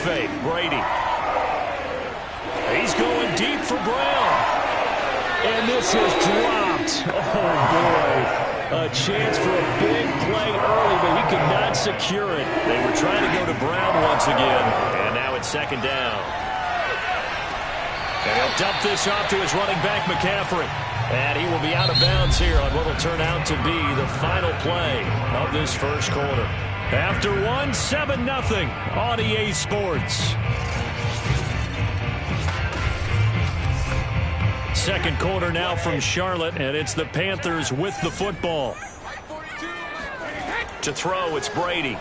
Fake, Brady. He's going deep for Brown. And this is dropped. Oh, boy. A chance for a big play early, but he could not secure it. They were trying to go to Brown once again, and now it's second down. And he'll dump this off to his running back, McCaffrey. And he will be out of bounds here on what will turn out to be the final play of this first quarter. After 7-0 on EA Sports. Second quarter now from Charlotte, and it's the Panthers with the football. To throw, it's Brady.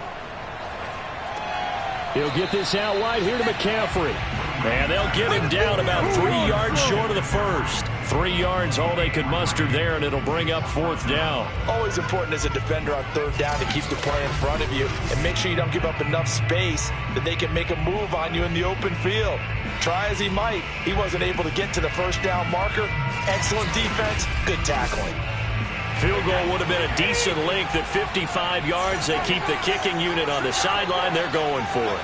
He'll get this out wide here to McCaffrey. And they'll get him down about 3 yards short of the first. 3 yards, all they could muster there, and it'll bring up fourth down. Always important as a defender on third down to keep the play in front of you and make sure you don't give up enough space that they can make a move on you in the open field. Try as he might, he wasn't able to get to the first down marker. Excellent defense, good tackling. Field goal would have been a decent length at 55 yards. They keep the kicking unit on the sideline. They're going for it.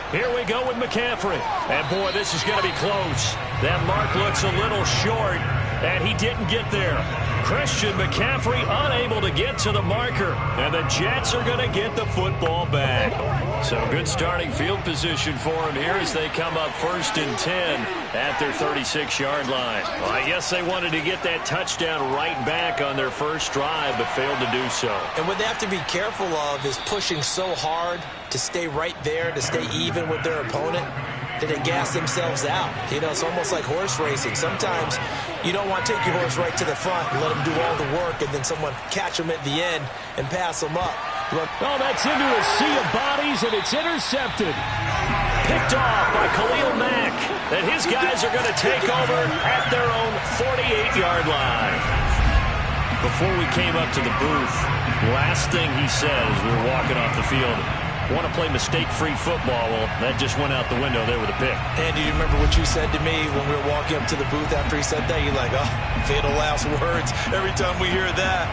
Here we go with McCaffrey. And, boy, this is going to be close. That mark looks a little short. And he didn't get there. Christian McCaffrey unable to get to the marker. And the Jets are going to get the football back. So good starting field position for him here as they come up 1st and 10 at their 36-yard line. Well, I guess they wanted to get that touchdown right back on their first drive, but failed to do so. And what they have to be careful of is pushing so hard to stay right there, to stay even with their opponent, that they gas themselves out. You know, it's almost like horse racing. Sometimes you don't want to take your horse right to the front and let them do all the work and then someone catch them at the end and pass them up. Oh, that's into a sea of bodies, and it's intercepted. Picked off by Khalil Mack. And his guys are going to take over at their own 48-yard line. Before we came up to the booth, last thing he said as we were walking off the field, want to play mistake-free football. Well, that just went out the window there with a pick. And do you remember what you said to me when we were walking up to the booth after he said that? You're like, oh, fatal last words. Every time we hear that,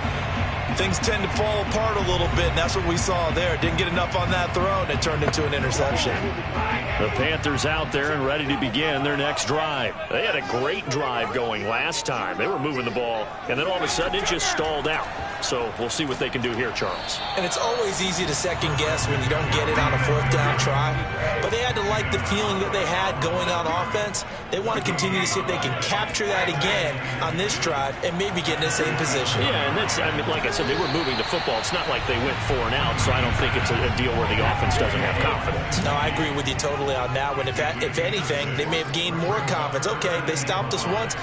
things tend to fall apart a little bit, and that's what we saw there. Didn't get enough on that throw, and it turned into an interception. The Panthers out there and ready to begin their next drive. They had a great drive going last time. They were moving the ball, and then all of a sudden it just stalled out. So we'll see what they can do here, Charles. And it's always easy to second guess when you don't get it on a 4th down try. But they had to like the feeling that they had going on offense. They want to continue to see if they can capture that again on this drive and maybe get in the same position. Yeah, and that's, I mean, like I said, they were moving the football. It's not like they went 4 and out, so I don't think it's a deal where the offense doesn't have confidence. No, I agree with you totally on that one. If anything, they may have gained more confidence. Okay, they stopped us once.